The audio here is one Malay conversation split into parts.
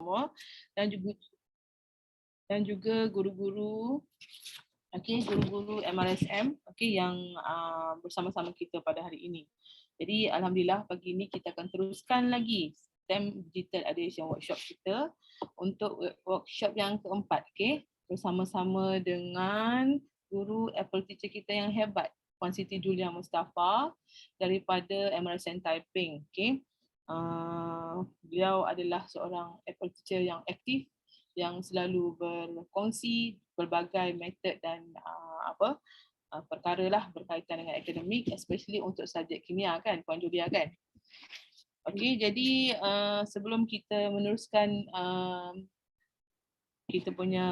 semua dan juga guru-guru, guru-guru MRSM yang bersama-sama kita pada hari ini. Jadi alhamdulillah pagi ini kita akan teruskan lagi STEM Digital Ideation Workshop kita untuk workshop yang keempat, bersama-sama dengan guru Apple teacher kita yang hebat, Puan Siti Julia Mustafa daripada MRSM Taiping. Beliau adalah seorang Apple teacher yang aktif, yang selalu berkongsi berbagai metod dan perkara lah berkaitan dengan akademik, especially untuk subjek kimia kan, Puan Julia kan. Okey, jadi sebelum kita meneruskan kita punya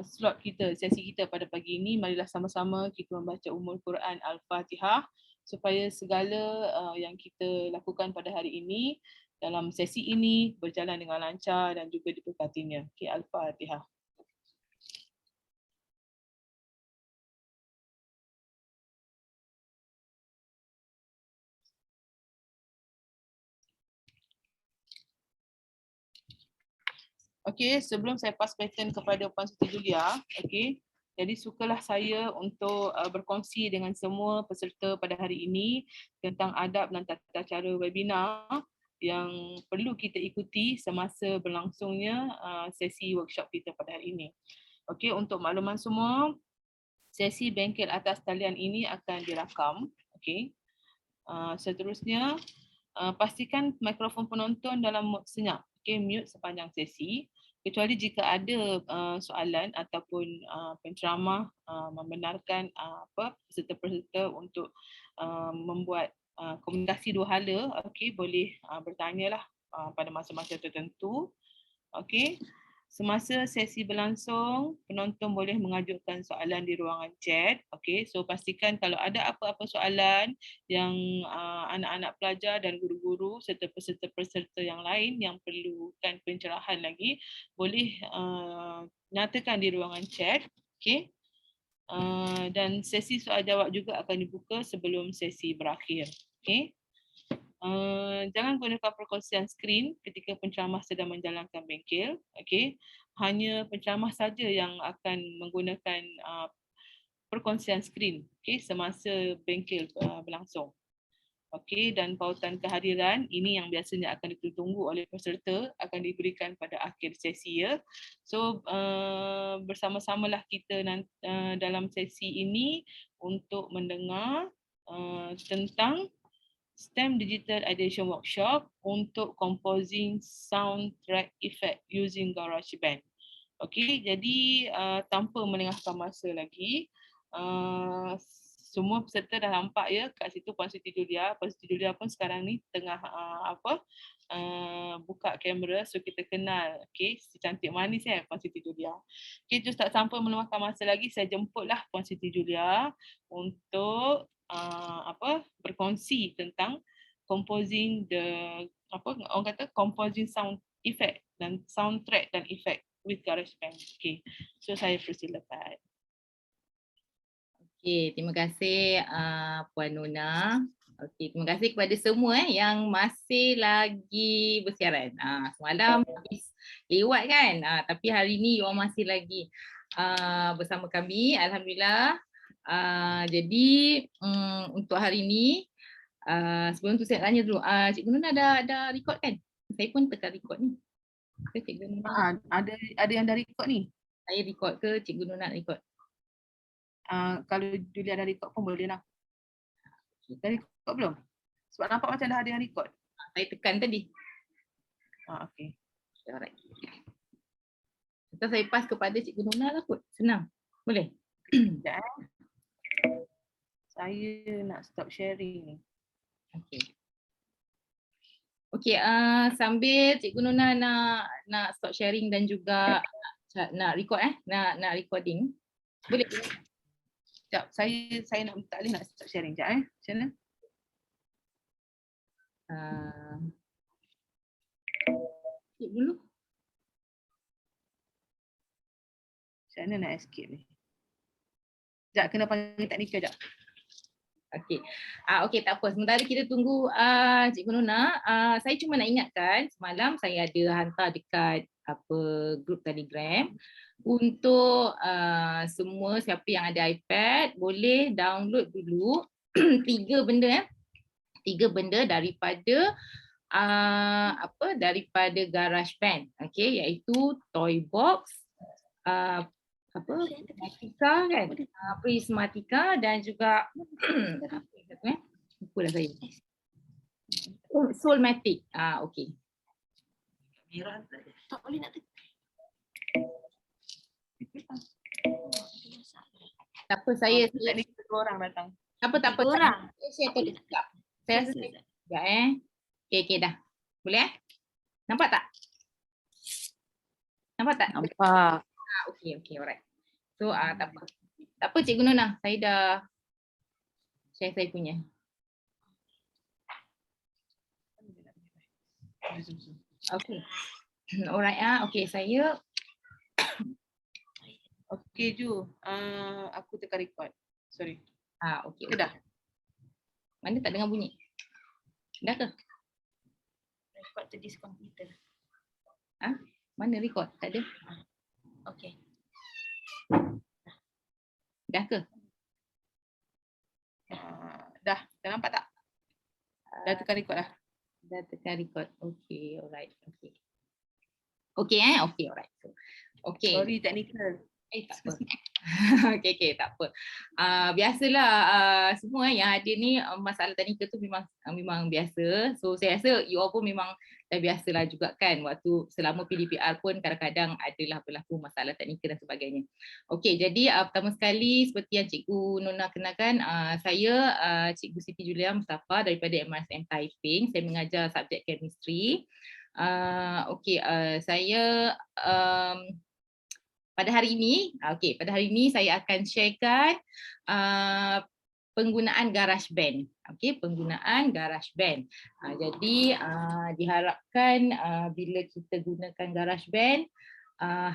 slot kita, sesi kita pada pagi ini, marilah sama-sama kita membaca Ummul Quran Al-Fatihah supaya segala yang kita lakukan pada hari ini dalam sesi ini berjalan dengan lancar dan juga diberkatinya. Okey, Al-Fatihah. Okey, sebelum saya pass pattern kepada Puan Siti Julia, jadi sukalah saya untuk berkongsi dengan semua peserta pada hari ini tentang adab dan tata cara webinar yang perlu kita ikuti semasa berlangsungnya sesi workshop kita pada hari ini. Okey, untuk makluman semua, sesi bengkel atas talian ini akan dirakam. Seterusnya, pastikan mikrofon penonton dalam mode senyap, mute sepanjang sesi. Kecuali jika ada soalan ataupun penceramah membenarkan peserta-peserta untuk membuat komunikasi dua hala, boleh bertanyalah pada masa-masa tertentu. Semasa sesi berlangsung, penonton boleh mengajukan soalan di ruangan chat. So pastikan kalau ada apa-apa soalan yang anak-anak pelajar dan guru-guru serta peserta-peserta yang lain yang perlukan pencerahan lagi, boleh nyatakan di ruangan chat. Dan sesi soal jawab juga akan dibuka sebelum sesi berakhir. Jangan gunakan perkongsian skrin ketika penceramah sedang menjalankan bengkel. Hanya penceramah saja yang akan menggunakan perkongsian skrin semasa bengkel berlangsung. Dan pautan kehadiran ini yang biasanya akan ditunggu oleh peserta akan diberikan pada akhir sesi ya. So bersama-samalah kita dalam sesi ini untuk mendengar tentang STEM Digital Ideation Workshop untuk composing soundtrack effect using GarageBand. Jadi tanpa melengahkan masa lagi, semua peserta dah nampak ya kat situ Puan Siti Julia. Puan Siti Julia pun sekarang ni tengah buka kamera, so kita kenal si cantik manis Puan Siti Julia. Terus tak sampai meluangkan masa lagi, saya jemputlah Puan Siti Julia untuk berkongsi tentang composing orang kata composing sound effect dan soundtrack dan effect with GarageBand. So saya persilakan. Terima kasih Puan Nona. Terima kasih kepada semua yang masih lagi bersiaran. Semalam habis lewat kan, tapi hari ni you masih lagi bersama kami, alhamdulillah. Jadi untuk hari ni, sebelum tu saya tanya dulu, Cikgu Nona ada record kan? Saya pun tekan record ni. Ke Cikgu Nona? Ada yang dah record ni? Saya record ke Cikgu Nona record? Kalau Julia dah record pun boleh lah. Dah record belum? Sebab nampak macam dah ada yang record. Saya tekan tadi. Okey. Alright. Atau saya pass kepada Cikgu Nona lah kot. Senang. Boleh? Sekejap. Saya nak stop sharing ni. Okey, sambil Cikgu Nona nak stop sharing dan juga nak record nak recording. Boleh? Sekejap, saya nak minta Alif nak stop sharing sekejap Macam mana? Skip dulu. Macam mana nak escape ni? Sekejap, kena panggil teknikal sekejap. Okey, tak apa. Sementara kita tunggu Cikgu Nona, saya cuma nak ingatkan semalam saya ada hantar dekat grup Telegram. Untuk semua siapa yang ada iPad boleh download dulu tiga benda daripada daripada GarageBand, okey, iaitu Toybox, Prismatica kan, Prismatica dan juga lupa dah saya, Soulmatic. Okey. Tak boleh nak Tak apa, saya Teknik dua orang datang. tak apa. orang. Saya share tadi sekejap. Saya rasa sekejap Okey dah. Boleh Nampak tak? Nampak. Okey, alright. So tak apa. Tak apa Cikgu Nona, saya dah share saya punya. Okey. Alright okey, saya Okey Ju, aku tekan record. Sorry. okey. Ke dah? Mana tak dengar bunyi? Dah ke? Record to this computer. Mana record? Tak ada. Okey. Dah ke? Dah nampak tak? Dah tekan record dah. Dah tekan record. Okey, alright. Okey. Okey, alright. Okey. Sorry technical. Tak apa. Okey, tak apa. Biasalah semua yang ada ni masalah teknikal tu memang biasa. So saya rasa you all pun memang dah biasalah juga kan, waktu selama PDPR pun kadang-kadang adalah berlaku masalah teknikal dan sebagainya. Okey, jadi pertama sekali seperti yang Cikgu Nona kenalkan, saya Cikgu Siti Julia Mustafa daripada MRSM Taiping. Saya mengajar subjek chemistry. Okey, saya pada hari ini saya akan sharekan penggunaan GarageBand. Okey, penggunaan GarageBand. Jadi diharapkan bila kita gunakan GarageBand,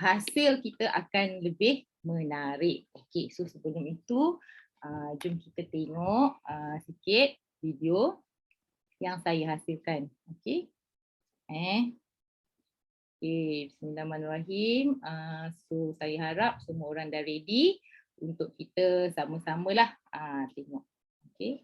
hasil kita akan lebih menarik. Okey, so sebelum itu jom kita tengok sikit video yang saya hasilkan. Okey. Okay, bismillahirrahmanirrahim. So saya harap semua orang dah ready untuk kita sama-samalah tengok. Okay.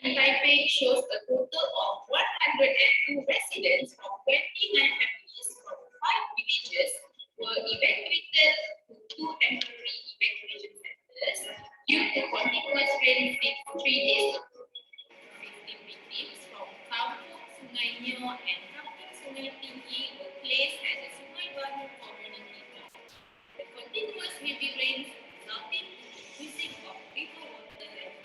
Taipei shows a total of 102 residents of 29 families from 5 villages were evacuated to 2 temporary evacuation centers due to continuous rain since 3 days ago. 15 victims from Kampung Sungai Nyo and Kampung Sungai Tinggi were placed at the Sungai Baru community camp. The continuous heavy rains resulted in the losing of river water and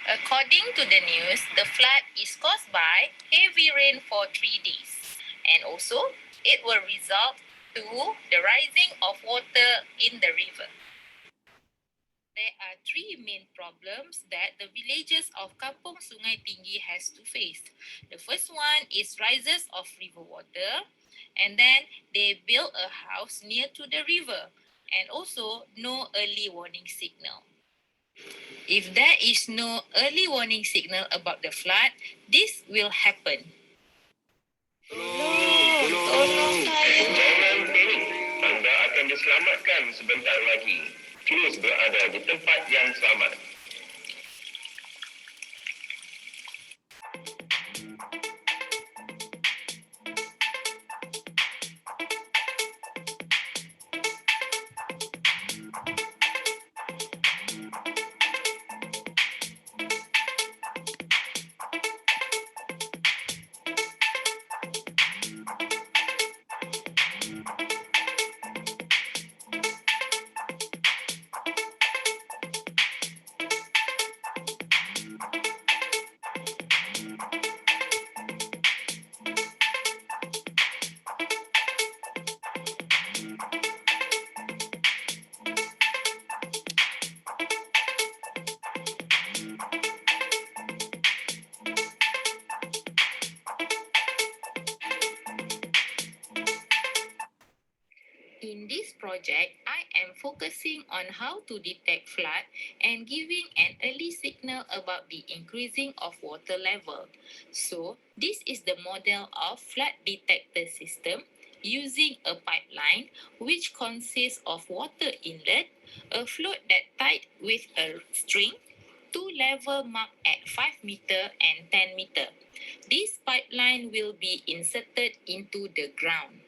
according to the news, the flood is caused by heavy rain for 3 days. And also, it will result to the rising of water in the river. There are 3 main problems that the villagers of Kampung Sungai Tinggi has to face. The first one is rises of river water, and then they build a house near to the river, and also no early warning signal. If there is no early warning signal about the flood, this will happen. Tolong saya. Jangan panik. Anda akan diselamatkan sebentar lagi. Terus berada di tempat yang selamat. project, I am focusing on how to detect flood and giving an early signal about the increasing of water level. So, this is the model of flood detector system using a pipeline which consists of water inlet, a float that tied with a string, two level marked at 5 meter and 10 meter. This pipeline will be inserted into the ground.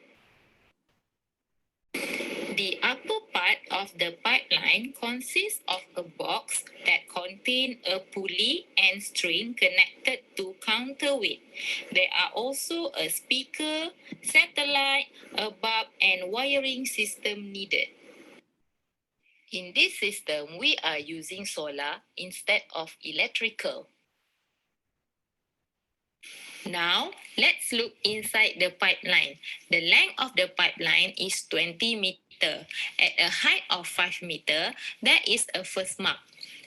The upper part of the pipeline consists of a box that contains a pulley and string connected to counterweight. There are also a speaker, satellite, a bulb, and wiring system needed. In this system, we are using solar instead of electrical. Now, let's look inside the pipeline. The length of the pipeline is 20 meter. At a height of 5 meter, that is a first mark.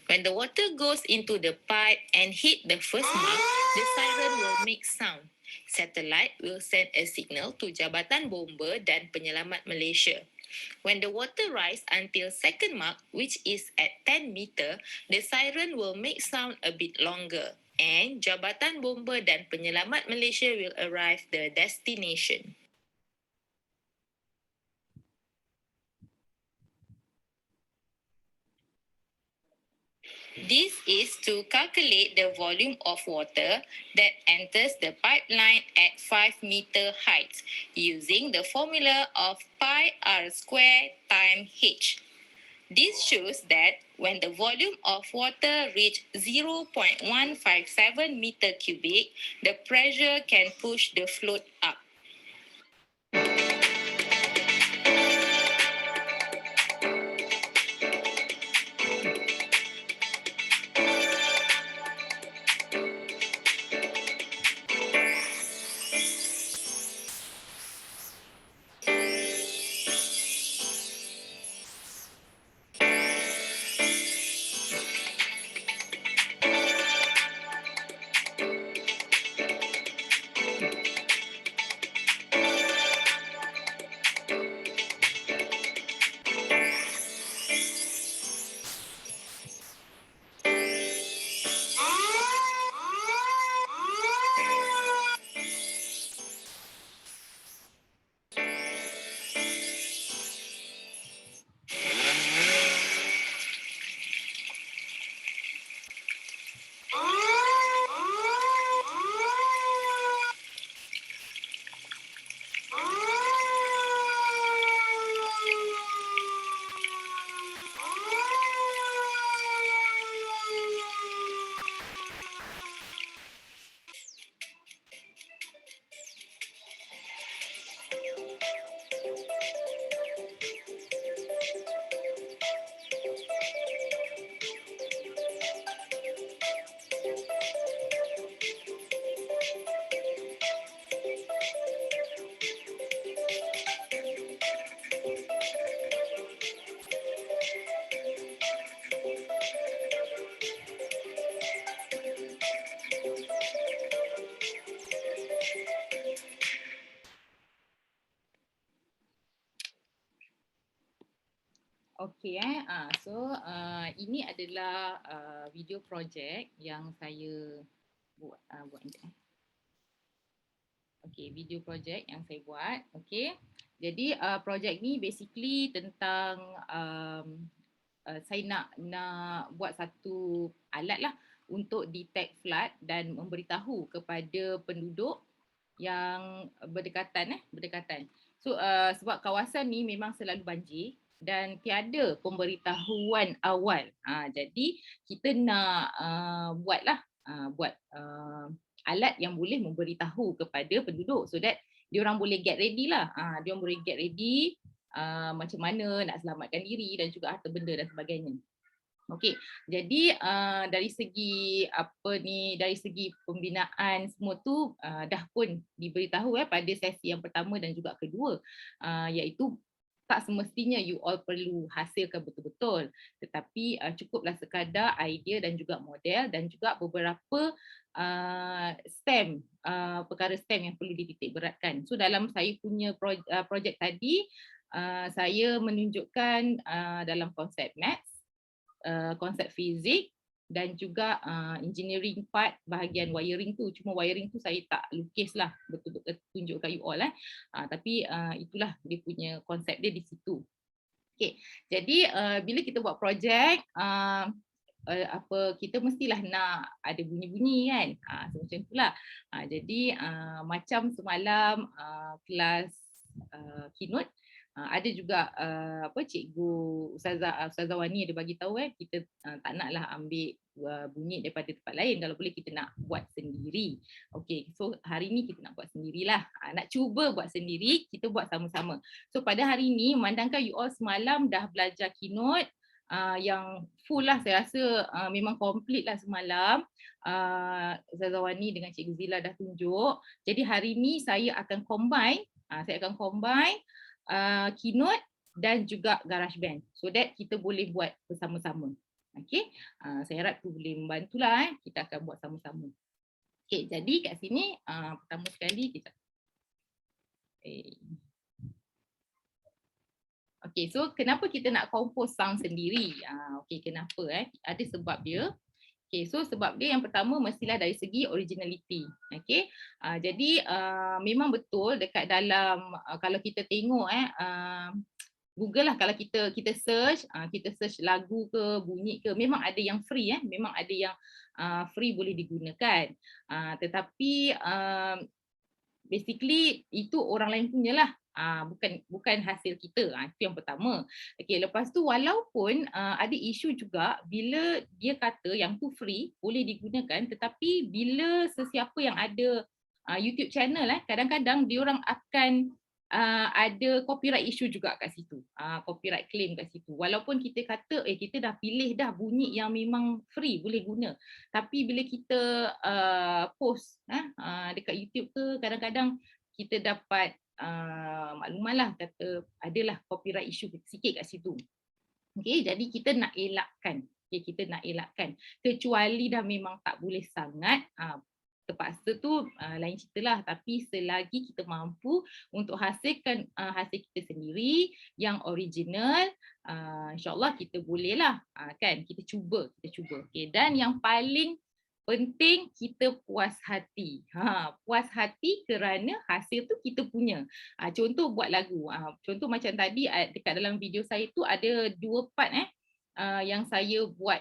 When the water goes into the pipe and hit the first mark, the siren will make sound. Satellite will send a signal to Jabatan Bomba dan Penyelamat Malaysia. When the water rise until second mark, which is at 10 meter, the siren will make sound a bit longer. And Jabatan Bomba dan Penyelamat Malaysia will arrive the destination. This is to calculate the volume of water that enters the pipeline at 5 meter height using the formula of pi r square times h. This shows that when the volume of water reaches 0.157 meter cubic, the pressure can push the float up. Okey ini adalah video projek yang saya buat Okey, video projek yang saya buat. Okey. Jadi projek ni basically tentang saya nak buat satu alat lah untuk detect flood dan memberitahu kepada penduduk yang berdekatan. So sebab kawasan ni memang selalu banjir dan tiada pemberitahuan awal. Jadi kita nak buat alat yang boleh memberitahu kepada penduduk so that diorang boleh get ready lah. Diorang boleh get ready macam mana nak selamatkan diri dan juga harta benda dan sebagainya. Okey, jadi dari segi pembinaan semua tu dah pun diberitahu pada sesi yang pertama dan juga kedua, iaitu tak semestinya you all perlu hasilkan betul-betul, tetapi cukuplah sekadar idea dan juga model dan juga beberapa perkara STEM yang perlu dititik beratkan. So dalam saya punya projek tadi saya menunjukkan dalam konsep maths, konsep fizik dan juga engineering part bahagian wiring tu. Cuma wiring tu saya tak lukis lah, betul-betul tunjuk kat you all tapi itulah dia punya konsep dia di situ. Okay. Jadi bila kita buat projek, kita mestilah nak ada bunyi-bunyi kan, macam itulah. Jadi macam semalam kelas keynote, ada juga cikgu Ustazah Wani ada bagi tahu kita tak naklah ambil bunyi daripada tempat lain, kalau boleh kita nak buat sendiri. Okey, so hari ni kita nak buat sendirilah. Nak cuba buat sendiri, kita buat sama-sama. So pada hari ni memandangkan you all semalam dah belajar keynote yang full lah, saya rasa memang complete lah semalam. Ustazah Wani dengan Cikgu Zila dah tunjuk. Jadi hari ni saya akan combine keynote dan juga GarageBand, so that kita boleh buat bersama-sama. Okey, saya harap tu boleh membantulah kita akan buat sama-sama. Okey, jadi kat sini pertama sekali kita okey, so kenapa kita nak compose sound sendiri? Okey, kenapa ada sebab dia. Okay, so sebab dia yang pertama mestilah dari segi originality. Okay, jadi memang betul dekat dalam kalau kita tengok Google lah, kalau kita search lagu ke bunyi ke, memang ada yang free memang ada yang free boleh digunakan. Tetapi basically itu orang lain punya lah. Bukan hasil kita. Itu yang pertama. Okay, lepas tu walaupun ada isu juga bila dia kata yang tu free boleh digunakan, tetapi bila sesiapa yang ada YouTube channel kadang-kadang diorang akan ada copyright issue juga kat situ, copyright claim kat situ. Walaupun kita kata kita dah pilih dah bunyi yang memang free boleh guna, tapi bila kita post dekat YouTube ke, kadang-kadang kita dapat maklumat lah, kata adalah copyright issue sikit kat situ. Okay, jadi kita nak elakkan. Kecuali dah memang tak boleh sangat, terpaksa tu lain cerita lah. Tapi selagi kita mampu untuk hasilkan hasil kita sendiri yang original, insyaAllah kita boleh lah kan, kita cuba. Okay. Dan yang paling penting kita puas hati. Puas hati kerana hasil tu kita punya. Contoh buat lagu. Contoh macam tadi dekat dalam video saya tu ada 2 part yang saya buat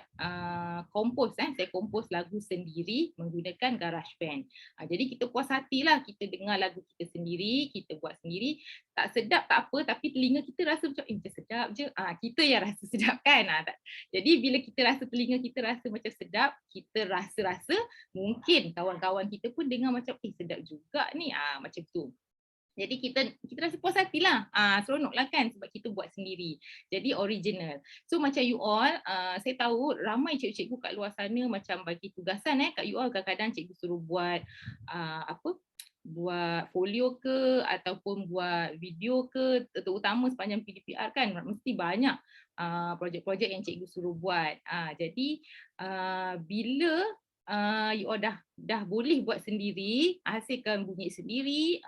kompos. Saya kompos lagu sendiri menggunakan GarageBand. Jadi kita puas hatilah, kita dengar lagu kita sendiri, kita buat sendiri. Tak sedap tak apa, tapi telinga kita rasa macam macam sedap je. Kita yang rasa sedap kan. Jadi bila kita rasa telinga kita rasa macam sedap, kita rasa mungkin kawan-kawan kita pun dengar macam sedap juga ni. Macam tu. Jadi kita rasa puas hati lah, seronok lah kan sebab kita buat sendiri. Jadi original. So macam you all, saya tahu ramai cikgu-cikgu kat luar sana macam bagi tugasan kat you all, kadang-kadang cikgu suruh buat buat folio ke ataupun buat video ke, terutama sepanjang PDPR kan mesti banyak projek-projek yang cikgu suruh buat. Jadi bila you all dah boleh buat sendiri, hasilkan bunyi sendiri,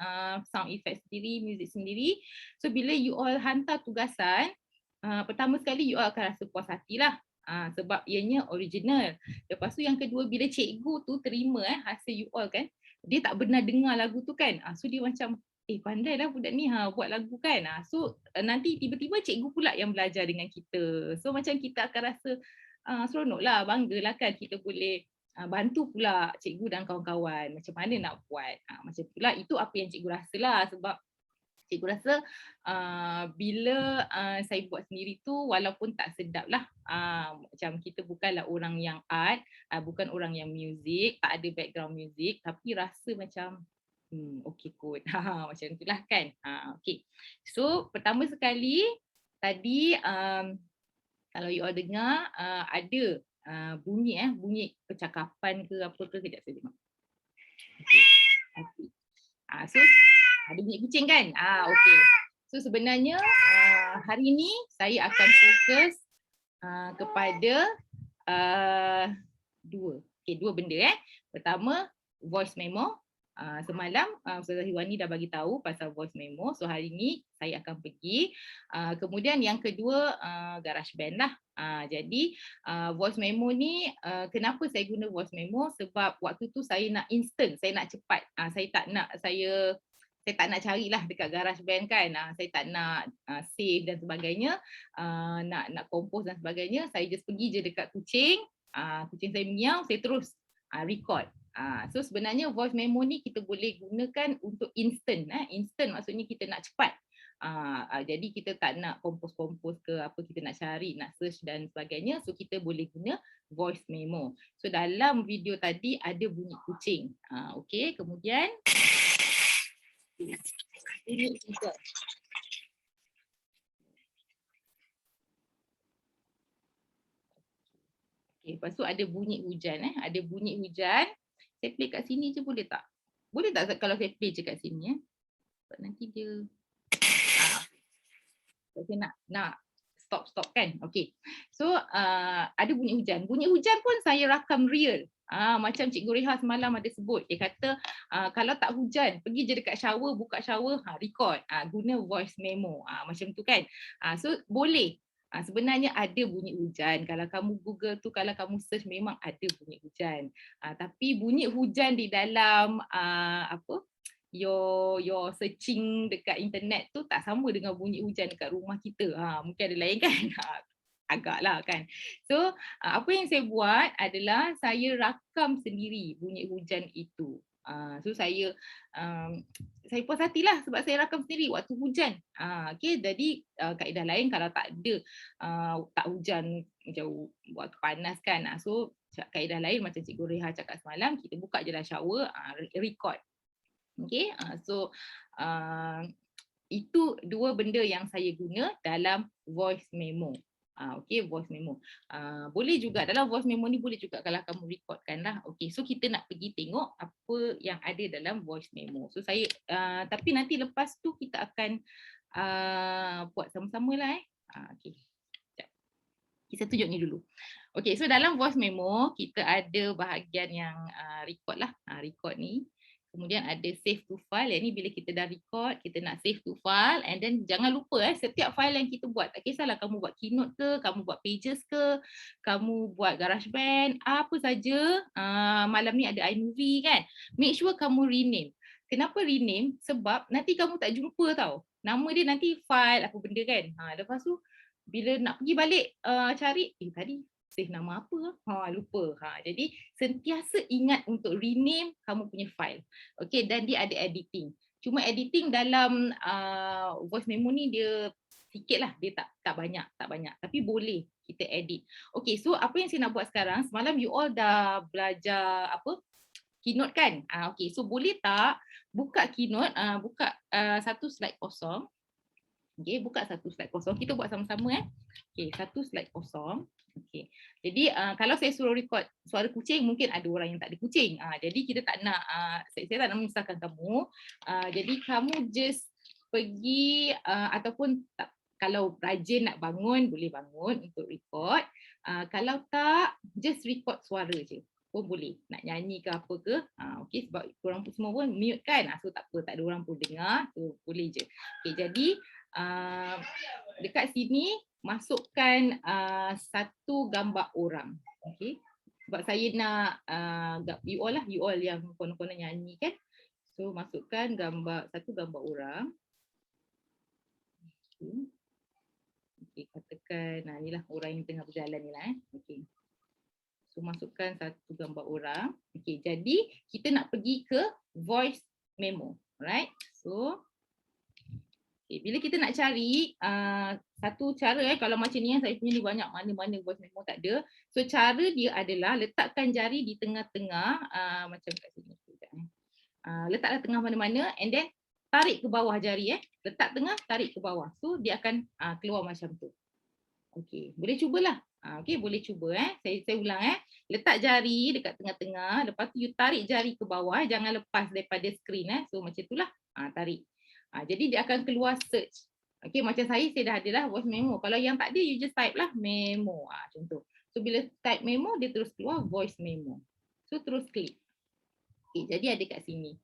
sound effect sendiri, music sendiri. So bila you all hantar tugasan, pertama sekali you all akan rasa puas hatilah, sebab ianya original. Lepas tu yang kedua, bila cikgu tu terima hasil you all kan, dia tak pernah dengar lagu tu kan, so dia macam pandai lah budak ni buat lagu kan. So nanti tiba-tiba cikgu pula yang belajar dengan kita. So macam kita akan rasa seronok lah, bangga lah kan kita boleh bantu pula cikgu dan kawan-kawan macam mana nak buat. Macam itulah, itu apa yang cikgu rasa lah. Sebab cikgu rasa bila saya buat sendiri tu walaupun tak sedap lah, macam kita bukanlah orang yang art, bukan orang yang music, tak ada background music, tapi rasa macam okay kot. Macam itulah kan. Okay. So pertama sekali tadi kalau you all dengar ada bunyi percakapan ke apa ke, kejap saya tengok. Okay. So ada bunyi kucing kan? Okay. So sebenarnya hari ni saya akan fokus kepada dua benda. Pertama voice memo, Semalam Ustazah Hiwani dah bagi tahu pasal voice memo. So hari ni saya akan pergi. Kemudian yang kedua GarageBand lah. Jadi voice memo ni kenapa saya guna voice memo? Sebab waktu tu saya nak instant, saya nak cepat. Saya tak nak carilah dekat GarageBand kan. Saya tak nak save dan sebagainya, nak compose dan sebagainya. Saya just pergi je dekat kucing. Kucing saya mengiau, saya terus record. So sebenarnya voice memo ni kita boleh gunakan untuk instant. Instant maksudnya kita nak cepat. Jadi kita tak nak kompos ke apa, kita nak cari, nak search dan sebagainya. So kita boleh guna voice memo. So dalam video tadi ada bunyi kucing. Okay, kemudian bunyi juga. Okay, lepas tu ada bunyi hujan. Ada bunyi hujan. Saya play kat sini je boleh tak? Boleh tak kalau saya play je kat sini? Sebab nanti dia saya nak stop kan. Okay. So ada bunyi hujan. Bunyi hujan pun saya rakam real. Macam Cikgu Reha semalam ada sebut. Dia kata kalau tak hujan, pergi je dekat shower, buka shower, record. Guna voice memo. Macam tu kan. So boleh. Sebenarnya ada bunyi hujan. Kalau kamu Google tu, kalau kamu search memang ada bunyi hujan. Tapi bunyi hujan di dalam your searching dekat internet tu tak sama dengan bunyi hujan dekat rumah kita. Mungkin ada lain kan. Agaklah kan. So apa yang saya buat adalah saya rakam sendiri bunyi hujan itu. So saya puas hatilah sebab saya rakam sendiri waktu hujan. Okay, jadi kaedah lain kalau tak ada tak hujan jauh waktu panas kan. So kaedah lain macam Cikgu Reha cakap semalam, kita buka je lah shower, record. Okay, so itu dua benda yang saya guna dalam voice memo. Okay, voice memo. Boleh juga dalam voice memo ni, boleh juga kalau kamu recordkan lah. Okay, so kita nak pergi tengok apa yang ada dalam voice memo. So saya, tapi nanti lepas tu kita akan buat sama-sama lah. Okay, sekejap. Kita tunjuk ni dulu. Okay, so dalam voice memo kita ada bahagian yang record lah. Record ni. Kemudian ada save to file. Yang ni bila kita dah record, kita nak save to file. And then jangan lupa setiap file yang kita buat. Tak kisahlah kamu buat Keynote ke, kamu buat Pages ke, kamu buat GarageBand, apa saja. Malam ni ada iMovie kan. Make sure kamu rename. Kenapa rename? Sebab nanti kamu tak jumpa tau. Nama dia nanti file apa benda kan. Lepas tu bila nak pergi balik cari, tadi save nama apa? Lupa. Jadi sentiasa ingat untuk rename kamu punya file. Okay, dan dia ada editing. Cuma editing dalam voice memo ni dia sikit lah, dia tak banyak. Tapi boleh kita edit. Okay, so apa yang saya nak buat sekarang, semalam you all dah belajar Keynote kan? Okay, so boleh tak buka Keynote, buka satu slide kosong. Okay, buka satu slide kosong. Kita buat sama-sama. Okay, satu slide kosong. Okay. Jadi kalau saya suruh record suara kucing, mungkin ada orang yang tak ada kucing. Jadi kita tak nak, saya tak nak menyusahkan kamu. Jadi kamu just pergi ataupun kalau rajin nak bangun, boleh bangun untuk record. Kalau tak, just record suara je. Pun boleh. Nak nyanyi ke apa ke. Okay, sebab korang pun semua pun mute kan. So tak apa, tak ada orang pun dengar. So boleh je. Okay, jadi dekat sini masukkan satu gambar orang. Okay. Sebab saya nak you all yang konon-konon nyanyi kan. So masukkan satu gambar orang. Okay, katakan inilah orang yang tengah berjalan ni lah. Okay. So masukkan satu gambar orang. Okay, jadi kita nak pergi ke voice memo. Alright. So bila kita nak cari satu cara kalau macam ni saya punya ni banyak, mana-mana voice memo tak ada. So cara dia adalah letakkan jari di tengah-tengah macam kat sini. Letaklah tengah mana-mana and then tarik ke bawah jari. Letak tengah, tarik ke bawah. So dia akan keluar macam tu. Okey, boleh cubalah. Okey, boleh cuba. Saya ulang. Letak jari dekat tengah-tengah, lepas tu you tarik jari ke bawah, jangan lepas daripada skrin. So macam itulah, tarik. Jadi dia akan keluar search. Okay, macam saya dah ada lah voice memo. Kalau yang tak ada, you just type lah memo. Contoh. So bila type memo, dia terus keluar voice memo. So terus klik. Okay, jadi ada kat sini.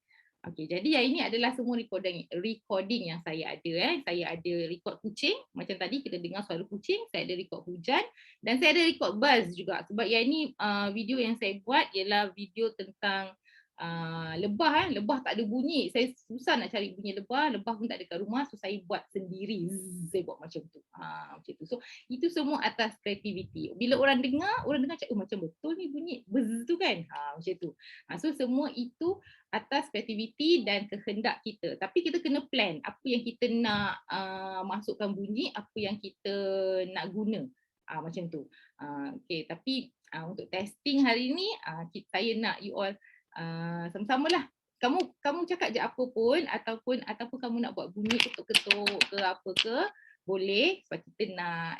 Okey, jadi yang ini adalah semua recording yang saya ada. Saya ada record kucing, macam tadi kita dengar suara kucing, saya ada record hujan dan saya ada record buzz juga. Sebab yang ini video yang saya buat ialah video tentang lebah. Lebah tak ada bunyi. Saya susah nak cari bunyi lebah pun tak ada kat rumah, so saya buat sendiri. Saya buat macam tu. Macam tu. So itu semua atas kreativiti. Bila orang dengar cakap, oh macam betul ni bunyi buzz tu kan. Macam tu. So semua itu atas kreativiti dan kehendak kita. Tapi kita kena plan apa yang kita nak masukkan bunyi, apa yang kita nak guna. Macam tu. Okay, tapi untuk testing hari ni, saya nak you all sama-sama lah. Kamu cakap je apa pun ataupun kamu nak buat bunyi ketuk-ketuk ke apa ke, boleh sebab kita nak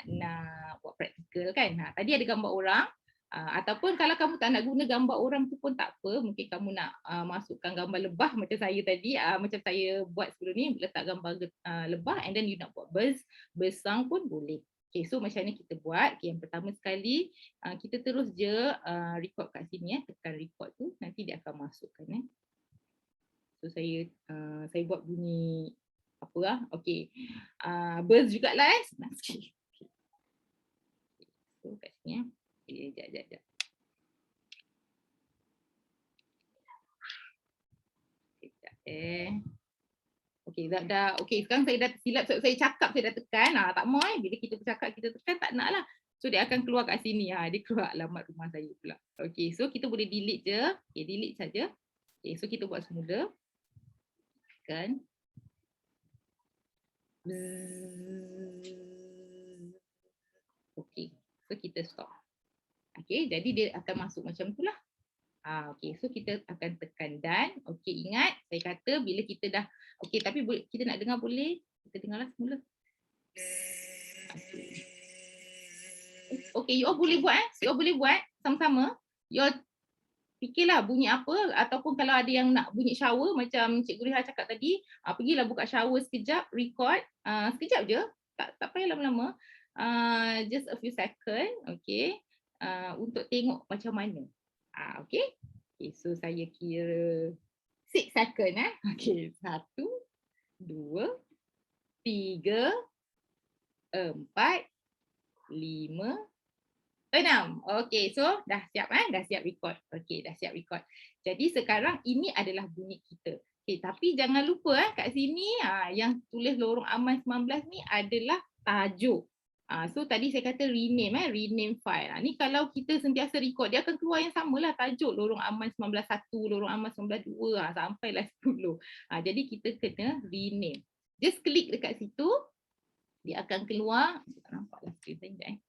buat praktikal kan. Tadi ada gambar orang. Ataupun kalau kamu tak nak guna gambar orang tu pun tak apa, mungkin kamu nak masukkan gambar lebah macam saya tadi, macam saya buat sebelum ni, letak gambar lebah and then you nak buat bersang pun boleh. Okay, so macam mana kita buat? Okay, yang pertama sekali kita terus je record kat sini, tekan record tu, nanti dia akan masukkan. So saya buat bunyi apa lah, okay, buzz jugalah senang sikit. So kat sini Sekejap. Okey, dah. Okey, sekarang saya dah silap. Saya cakap, saya dah tekan. Tak mau bila kita bercakap, kita tekan, tak nak lah. So dia akan keluar kat sini. Dia keluar alamat rumah saya pula. Okey, so kita boleh delete je. Okey, delete saja. Okey, so kita buat semula. Tekan. Okey, so kita stop. Okay, jadi dia akan masuk macam tu lah. Okay, so kita akan tekan done. Okay, ingat saya kata bila kita dah, okay, tapi kita nak dengar boleh? Kita dengarlah semula. Okay, you all boleh buat You all boleh buat sama-sama. You all fikirlah bunyi apa, ataupun kalau ada yang nak bunyi shower macam Cikgu Riha cakap tadi, pergilah buka shower sekejap, record. Sekejap je, tak payah lama-lama. Just a few second, okay. Untuk tengok macam mana. Okay. Okay, so saya kira 6 second. Okay, 1, 2, 3, 4, 5, 6. Okay, so dah siap dah siap record. Okay, dah siap record. Jadi sekarang ini adalah bunyi kita. Okay, tapi jangan lupa kat sini yang tulis lorong aman 19 ni adalah tajuk. So tadi saya kata rename file. Ni kalau kita sentiasa record, dia akan keluar yang samalah tajuk lorong aman 19.1, lorong aman 19.2 sampailah 10. Jadi kita kena rename. Just klik dekat situ, dia akan keluar. Tak nampaklah screen saya sekejap.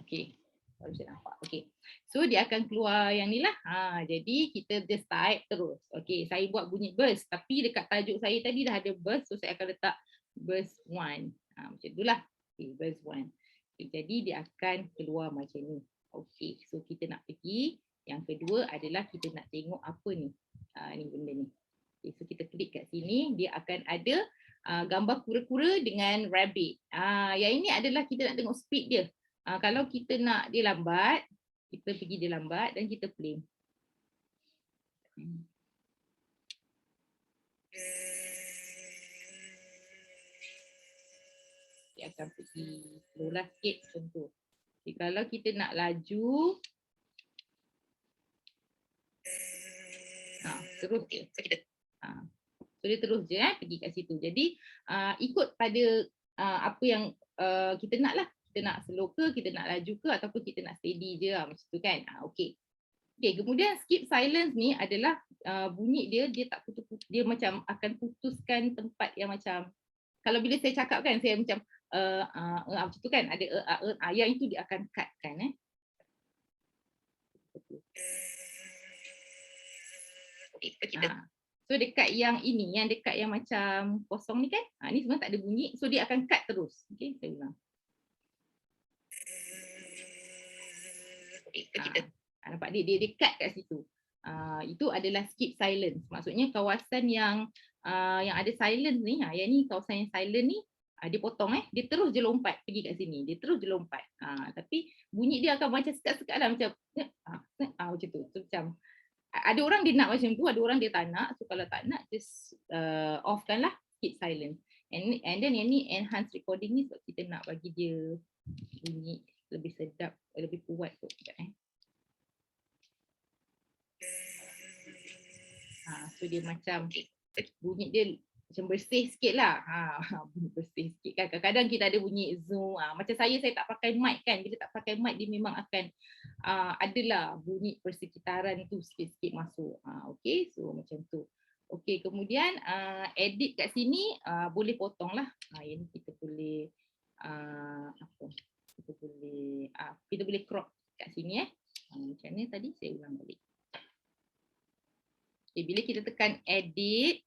Okay. Baru saya nampak. Okay. So dia akan keluar yang ni lah. Jadi kita just type terus. Okay, saya buat bunyi burst. Tapi dekat tajuk saya tadi dah ada burst. So saya akan letak burst 1. Macam itulah. Okay, burst 1. Okay, jadi dia akan keluar macam ni. Okay, so kita nak pergi. Yang kedua adalah kita nak tengok apa ni. Ni benda ni. Okay, so kita klik kat sini. Dia akan ada gambar kura-kura dengan rabbit. Yang ini adalah kita nak tengok speed dia. Kalau kita nak dia lambat, kita pergi dia lambat dan kita play. Dia akan pergi slow lah sikit macam tu. Okay, kalau kita nak laju, terus je. So dia terus je pergi kat situ. Jadi ikut pada apa yang kita nak lah. Kita nak slow ke, kita nak laju ke, ataupun kita nak steady je macam tu kan. Okay. Okay, kemudian skip silence ni adalah bunyi dia tak putus-putus, dia macam akan putuskan tempat yang macam, kalau bila saya cakap kan, saya macam macam tu kan, ada yang itu dia akan cut kan. Okay, kita. So dekat yang ini, yang dekat yang macam kosong ni kan, ni sebenarnya tak ada bunyi, so dia akan cut terus. Okay, saya ulang. Nampak dia cut kat situ. Itu adalah skip silence. Maksudnya kawasan yang ada silence ni, yang ni kawasan yang silent ni, dia potong dia terus je lompat pergi kat sini. Dia terus je lompat. Tapi bunyi dia akan macam sekat-sekat lah, macam macam tu. So, macam ada orang dia nak macam tu, ada orang dia tak nak. So kalau tak nak, just off kan lah, keep silent. And then yang ni enhance recording ni sebab kita nak bagi dia bunyi lebih sedap, lebih kuat tu. Sekejap, so dia macam bunyi dia macam bersih sikit lah. Bunyi bersih sikit kan. Kadang-kadang kita ada bunyi zoom. Macam saya tak pakai mic kan. Bila tak pakai mic dia memang akan adalah bunyi persekitaran tu sikit-sikit masuk. Okay, so macam tu. Okay, kemudian edit kat sini boleh potong lah. Yang ni kita boleh kita boleh crop kat sini macam ni tadi saya ulang balik. Okay, bila kita tekan edit,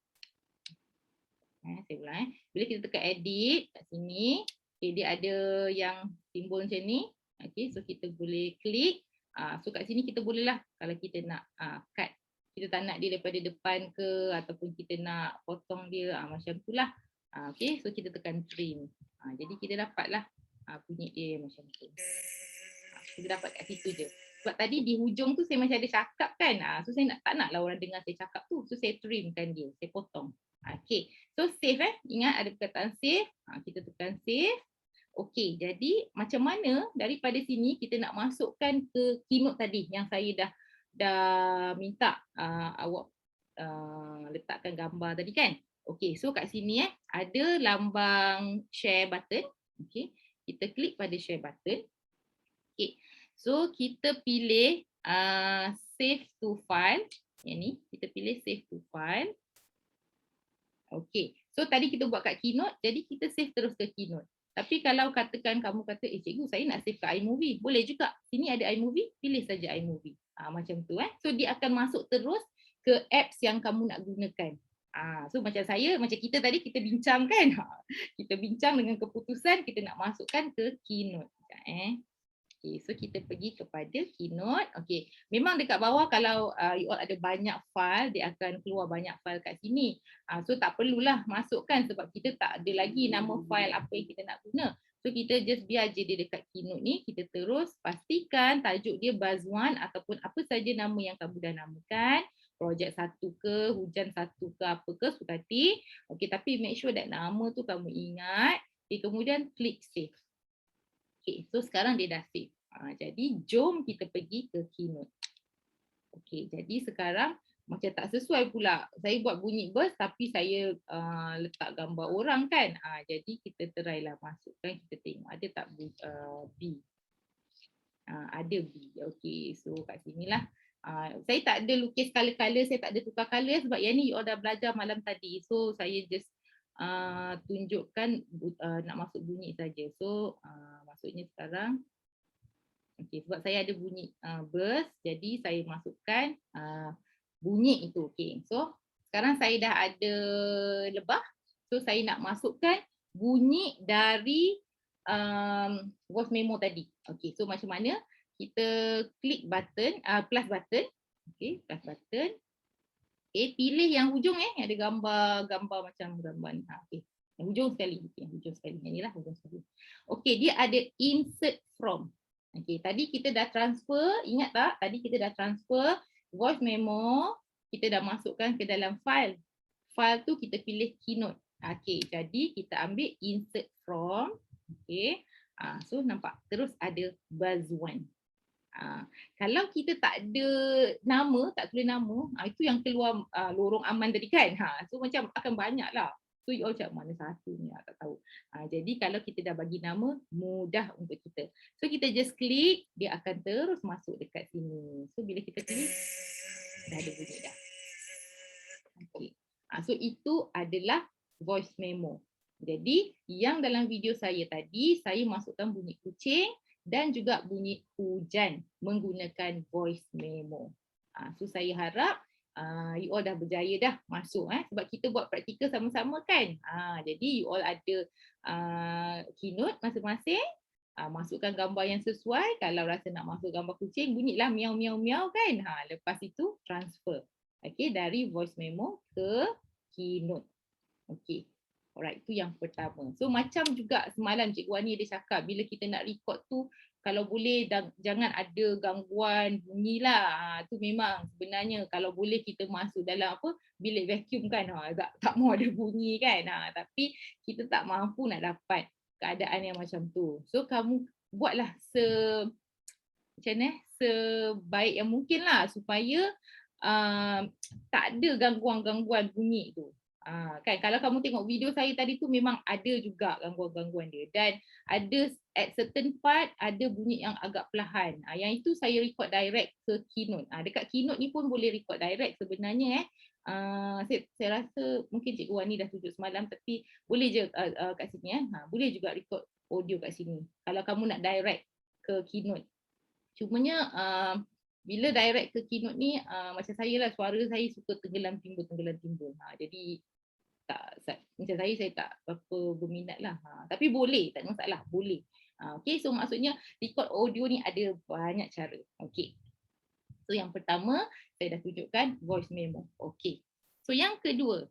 saya ulang bila kita tekan edit kat sini, okay, dia ada yang simbol macam ni. Okay, so kita boleh klik. So kat sini kita boleh lah kalau kita nak cut, kita tak nak dia daripada depan ke, ataupun kita nak potong dia macam tu lah. Okay, so kita tekan trim. Jadi kita dapatlah bunyi dia macam tu. Kita dapat kat situ je. Sebab tadi di hujung tu saya macam ada cakap kan. So saya tak naklah orang dengar saya cakap tu. So saya trimkan dia, saya potong. Okay, so save ingat ada perkataan save. Kita tekan save. Okay, jadi macam mana daripada sini kita nak masukkan ke keynote tadi yang saya dah minta awak letakkan gambar tadi kan. Okay, so kat sini ada lambang share button. Okay, kita klik pada share button. Okay, so kita pilih save to file. Yang ni kita pilih save to file. Okay, so tadi kita buat kat keynote, jadi kita save terus ke keynote. Tapi kalau katakan kamu kata, cikgu saya nak save ke iMovie, boleh juga. Sini ada iMovie, pilih saja iMovie. Macam tu So dia akan masuk terus ke apps yang kamu nak gunakan. So macam saya, macam kita tadi kita bincang kan. Kita bincang dengan keputusan kita nak masukkan ke keynote. Okay, so kita pergi kepada keynote. Okay, memang dekat bawah kalau you all ada banyak file, dia akan keluar banyak file kat sini. So tak perlulah masukkan sebab kita tak ada lagi nama file apa yang kita nak guna. So kita just biar je dia dekat keynote ni, kita terus pastikan tajuk dia Buzz1 ataupun apa saja nama yang kamu dah namakan. Projek 1 ke, hujan 1 ke, apa ke, sukati. Okay, tapi make sure that nama tu kamu ingat. Okay, kemudian klik save. Okay, so sekarang dia dah save. Jadi jom kita pergi ke keynote. Okay, jadi sekarang macam tak sesuai pula. Saya buat bunyi burst tapi saya letak gambar orang kan. Jadi kita try lah masukkan, kita tengok ada tak B. Ada B. Okay, so kat sinilah. Saya tak ada lukis color-color, saya tak ada tukar color sebab yang ni you all dah belajar malam tadi. So saya just tunjukkan nak masuk bunyi saja. So maksudnya sekarang sebab saya ada bunyi burst, jadi saya masukkan bunyi itu. So sekarang saya dah ada lebah, so saya nak masukkan bunyi dari voice memo tadi. So macam mana? Kita klik button plus button. Plus button. Pilih yang hujung yang ada gambar macam gambar ni. Yang hujung sekali. Hujung sekali. Yang inilah hujung sekali. Dia ada insert from. Tadi kita dah transfer, ingat tak? Tadi kita dah transfer voice memo, kita dah masukkan ke dalam file. File tu kita pilih keynote. Jadi kita ambil insert from. So nampak terus ada Buzz1. Kalau kita tak ada nama, tak tulis nama, itu yang keluar lorong aman tadi kan. So macam akan banyak lah. So you all macam mana satu ni, tak tahu. Jadi kalau kita dah bagi nama, mudah untuk kita. So kita just klik, dia akan terus masuk dekat sini. So bila kita klik, dah ada bunyi dah. So itu adalah voice memo. Jadi yang dalam video saya tadi, saya masukkan bunyi kucing dan juga bunyi hujan menggunakan voice memo. So saya harap you all dah berjaya dah masuk sebab kita buat praktikal sama-sama kan. Jadi you all ada keynote masing-masing, masukkan gambar yang sesuai. Kalau rasa nak masuk gambar kucing, bunyilah miau miau miau kan. Lepas itu transfer dari voice memo ke keynote. Alright, itu yang pertama. So macam juga semalam Cikgu Wani ada cakap bila kita nak record tu kalau boleh jangan ada gangguan bunyi lah. Tu memang sebenarnya kalau boleh kita masuk dalam apa bilik vacuum kan, tak mau ada bunyi kan. Tapi kita tak mampu nak dapat keadaan yang macam tu. So kamu buatlah macam mana sebaik yang mungkin lah supaya tak ada gangguan-gangguan bunyi tu. Kan kalau kamu tengok video saya tadi tu memang ada juga gangguan-gangguan dia, dan ada at certain part ada bunyi yang agak perlahan. Yang itu saya record direct ke Keynote. Dekat Keynote ni pun boleh record direct sebenarnya. Saya rasa mungkin Cikgu Wani dah tunjuk semalam, tapi boleh je kat sini boleh juga record audio kat sini kalau kamu nak direct ke Keynote. Cumanya bila direct ke Keynote ni macam saya lah, suara saya suka tenggelam timbul. Jadi macam saya tak berapa berminat lah. Tapi boleh, tak ada masalah, boleh. Okay, so maksudnya record audio ni ada banyak cara. Okay, so yang pertama saya dah tunjukkan voice memo. Okay, so yang kedua,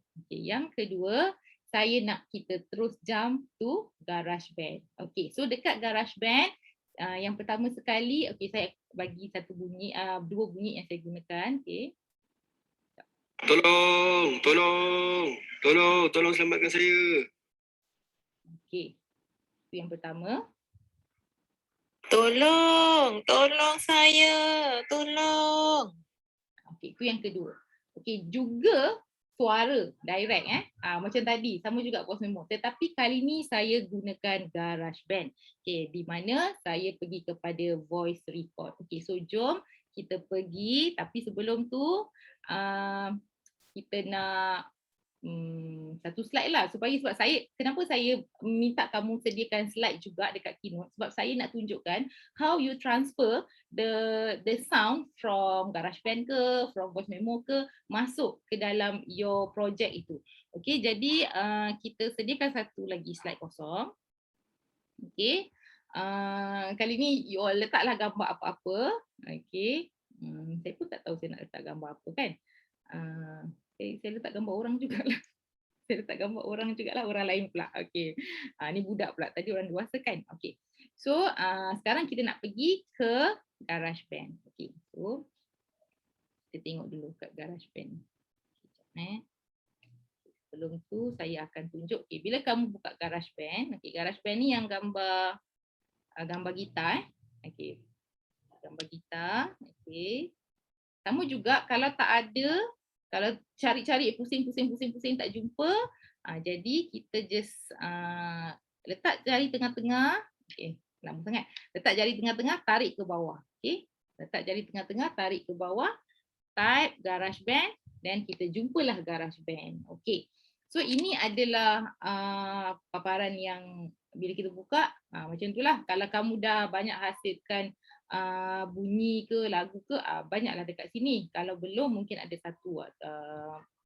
saya nak kita terus jump to GarageBand. Okay, so dekat GarageBand yang pertama sekali, okay, saya bagi satu bunyi, dua bunyi yang saya gunakan. Okay. Tolong selamatkan saya. Okay, itu yang pertama. Tolong saya, tolong. Okay, itu yang kedua. Okay, juga suara direct macam tadi sama juga voice memo, tetapi kali ni saya gunakan GarageBand. Okay, di mana saya pergi kepada voice record. Okay, so jom kita pergi, tapi sebelum tu kita nak satu slide lah sebab kenapa saya minta kamu sediakan slide juga dekat Keynote, sebab saya nak tunjukkan how you transfer the sound from GarageBand ke, from voice memo ke, masuk ke dalam your project itu. Okay, jadi kita sediakan satu lagi slide kosong. Okay, kali ni you all letaklah gambar apa-apa. Okay, saya pun tak tahu saya nak letak gambar apa kan. Saya letak gambar orang jugalah. Orang lain pula. Okay. Ni budak pula. Tadi orang dewasa kan. Okay. So, sekarang kita nak pergi ke GarageBand. Okay. So, kita tengok dulu kat GarageBand. Sebelum tu, saya akan tunjuk. Okay. Bila kamu buka GarageBand. Okay. GarageBand ni yang gambar gitar. Okay. Gambar gitar. Okay. Sama juga kalau tak ada, kalau cari-cari pusing tak jumpa, jadi kita just letak jari tengah-tengah. Okay, lama sangat. Letak jari tengah-tengah, tarik ke bawah. Okay, letak jari tengah-tengah, tarik ke bawah, type GarageBand, dan kita jumpalah GarageBand. Okay, so ini adalah paparan yang bila kita buka, macam itulah. Kalau kamu dah banyak hasilkan bunyi ke lagu ke, banyaklah dekat sini. Kalau belum mungkin ada satu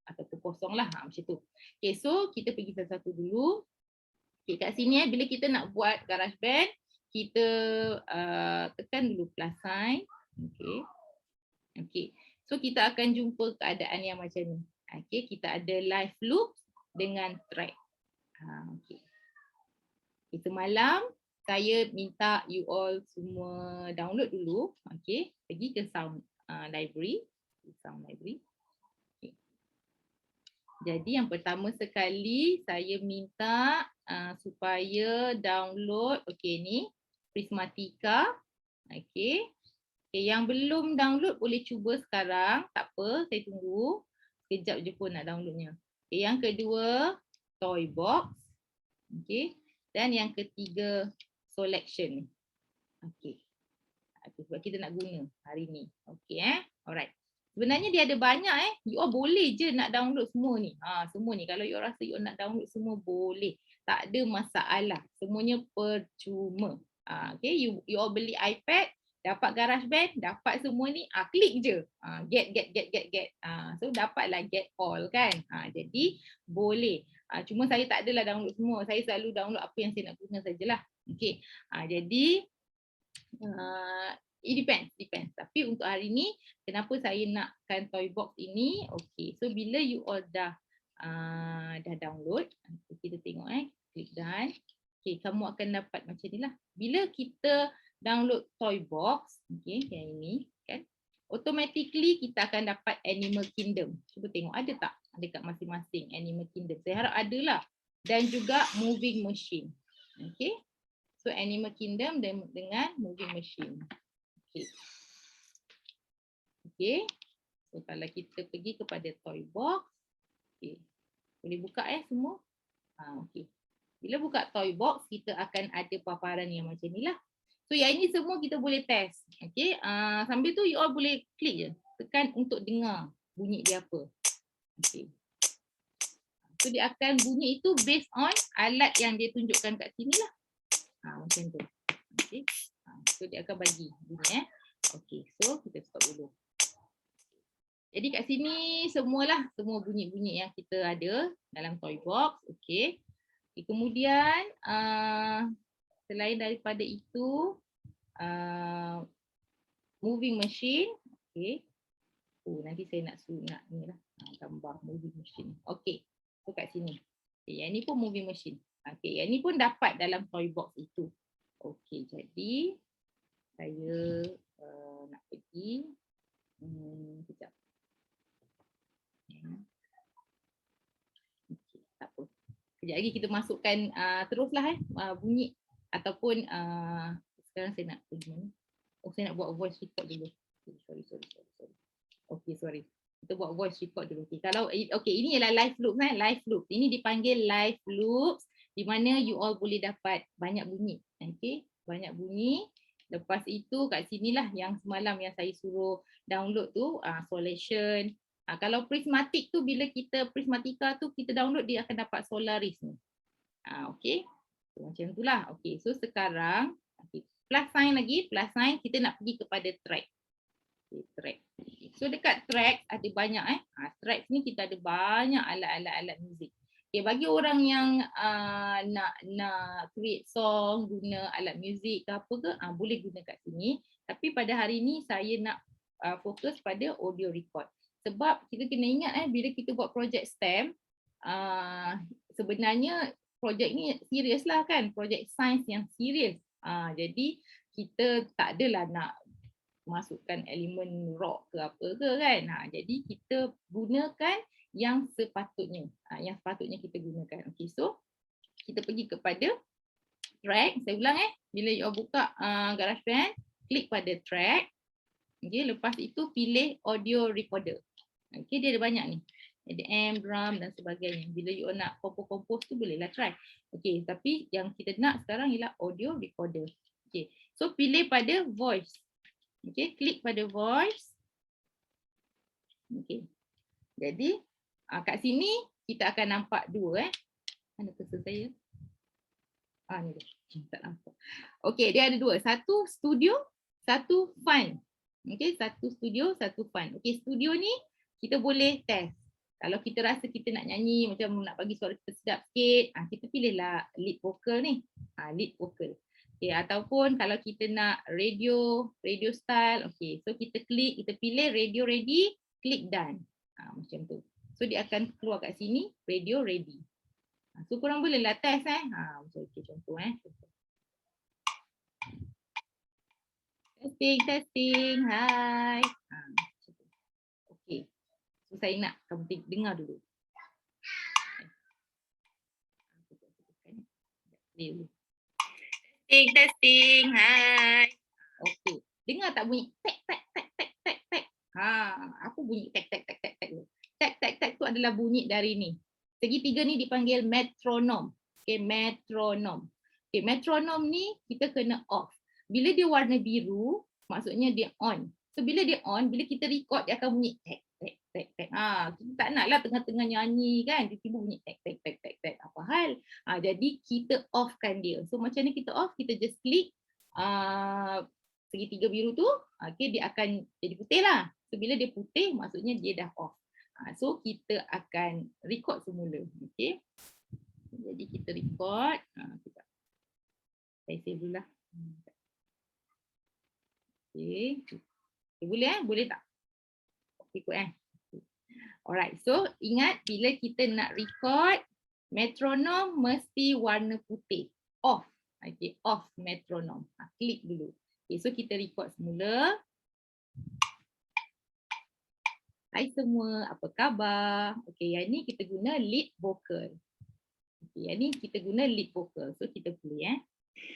ataupun kosong lah, macam tu. Okay, so kita pergi satu-satu dulu. Okay, kat sini bila kita nak buat GarageBand, kita tekan dulu plus sign. Okay. Okay, so kita akan jumpa keadaan yang macam ni. Okay, kita ada live loop dengan track. Okay. Semalam saya minta you all semua download dulu. Okay, pergi ke sound library. Okay. Jadi yang pertama sekali saya minta supaya download. Okay, ni Prismatica. Okay. Okay, yang belum download boleh cuba sekarang. Tak apa, saya tunggu. Sekejap je pun nak downloadnya. Okay, yang kedua Toybox. Okay. Dan yang ketiga Selection. Okay. Sebab kita nak guna hari ni. Okay, alright. Sebenarnya dia ada banyak You all boleh je nak download semua ni. Semua ni kalau you all rasa you all nak download semua boleh. Tak ada masalah. Semuanya percuma. Okay, you all beli iPad, dapat GarageBand, dapat semua ni, klik je. Get. So dapatlah get all kan. Jadi boleh. Cuma saya tak adalah download semua. Saya selalu download apa yang saya nak guna sajalah. Okay. Jadi it depends. Tapi untuk hari ni, kenapa saya nakkan Toybox ini? Okay. So bila you all dah download, kita tengok klik done. Okay, kamu akan dapat macam ni lah. Bila kita download Toybox, okay, yang ini kan, automatically kita akan dapat Animal Kingdom. Cuba tengok ada tak dekat masing-masing Animal Kingdom. Saya harap ada lah. Dan juga Moving Machine. Okay. So Animal Kingdom dengan Moving Machine. Okay. Okay. So kalau kita pergi kepada Toybox, okay. Boleh buka semua. Okay. Bila buka Toybox, kita akan ada paparan yang macam ni lah. So yang ini semua kita boleh test. Okay. Sambil tu you all boleh klik je. Tekan untuk dengar bunyi dia apa. Okay. So dia akan bunyi itu based on alat yang dia tunjukkan kat sini lah. Macam tu. Okay. So dia akan bagi bunyi. Okay. So kita stop dulu. Jadi kat sini semualah, semua bunyi-bunyi yang kita ada dalam Toybox. Okay. Kemudian selain daripada itu, Moving Machine. Okay. Nanti saya nak ni lah, gambar Moving Machine. Okay. So kat sini. Okay, yang ni pun Moving Machine. Okay, yang ni pun dapat dalam Toybox itu. Okay, jadi saya nak pergi. Sekejap. Okay, tak apa. Sekejap lagi kita masukkan teruslah bunyi ataupun sekarang saya nak pergi mana? Saya nak buat voice record dulu. Sorry. Okay, sorry. Kita buat voice record dulu. Okay, kalau ini ialah live loop kan? Live loop. Ini dipanggil live loop di mana you all boleh dapat banyak bunyi. Okay, banyak bunyi. Lepas itu kat sinilah yang semalam yang saya suruh download tu, Solation. Kalau Prismatic tu bila kita Prismatica tu kita download, dia akan dapat Solaris ni. Okay. So, macam itulah. Okay. So sekarang plus sign lagi, plus sign kita nak pergi kepada track. Okay, track. So dekat track ada banyak track ni kita ada banyak alat-alat muzik. Okay, bagi orang yang nak create song guna alat muzik ke apa ke, boleh guna kat sini. Tapi pada hari ni saya nak fokus pada audio record. Sebab kita kena ingat bila kita buat projek STEM, sebenarnya projek ni serius lah kan, projek sains yang serius. Jadi kita tak adalah nak masukkan elemen rock ke apa ke kan. Jadi kita gunakan yang sepatutnya. Yang sepatutnya kita gunakan. Okay, so kita pergi kepada track. Saya ulang bila you buka GarageBand, klik pada track. Okay, lepas itu pilih audio recorder. Okay, dia ada banyak ni. Ada amp, drum dan sebagainya. Bila you nak compose tu bolehlah try. Okay, tapi yang kita nak sekarang ialah audio recorder. Okay, so pilih pada voice. Okay, klik pada voice. Okay, jadi kat sini kita akan nampak dua. Mana cursor saya? Ni dia. Tak nampak. Okay, dia ada dua. Satu studio, satu fun. Okay, satu studio, satu fun. Okay, studio ni kita boleh test. Kalau kita rasa kita nak nyanyi macam nak bagi suara kita sedap sikit, kita pilihlah lead vocal ni. Lead vocal. Okay, ataupun kalau kita nak radio style, okay, so kita klik, kita pilih radio ready, klik done. Macam tu. So dia akan keluar kat sini, radio ready. So korang bolehlah test macam okay, contoh Testing, hai. Okay. So saya nak kamu dengar dulu. Testing, hai. Okay. Dengar tak bunyi tek. Apa bunyi tek. Tek tu adalah bunyi dari ni. Segitiga ni dipanggil metronom. Okay, metronom. Okay, metronom ni kita kena off. Bila dia warna biru, maksudnya dia on. So bila dia on, bila kita record dia akan bunyi tek. Kita tak naklah tengah-tengah nyanyi kan, tiba-tiba bunyi tek. Apa hal? Jadi kita offkan dia. So macam ni kita off, kita just klik segitiga biru tu, okay, dia akan jadi putih lah. So bila dia putih, maksudnya dia dah off. So kita akan record semula. Okay. Jadi kita record. Saya save dulu lah. Okay. Boleh Boleh tak? Ikut Alright, so ingat bila kita nak record, metronom mesti warna putih. Off. Okay, off metronom. Klik dulu. Okay, so kita record semula. Hai semua, apa khabar? Okay, yang ni kita guna lead vocal. Okay, yang ni kita guna lead vocal. So kita play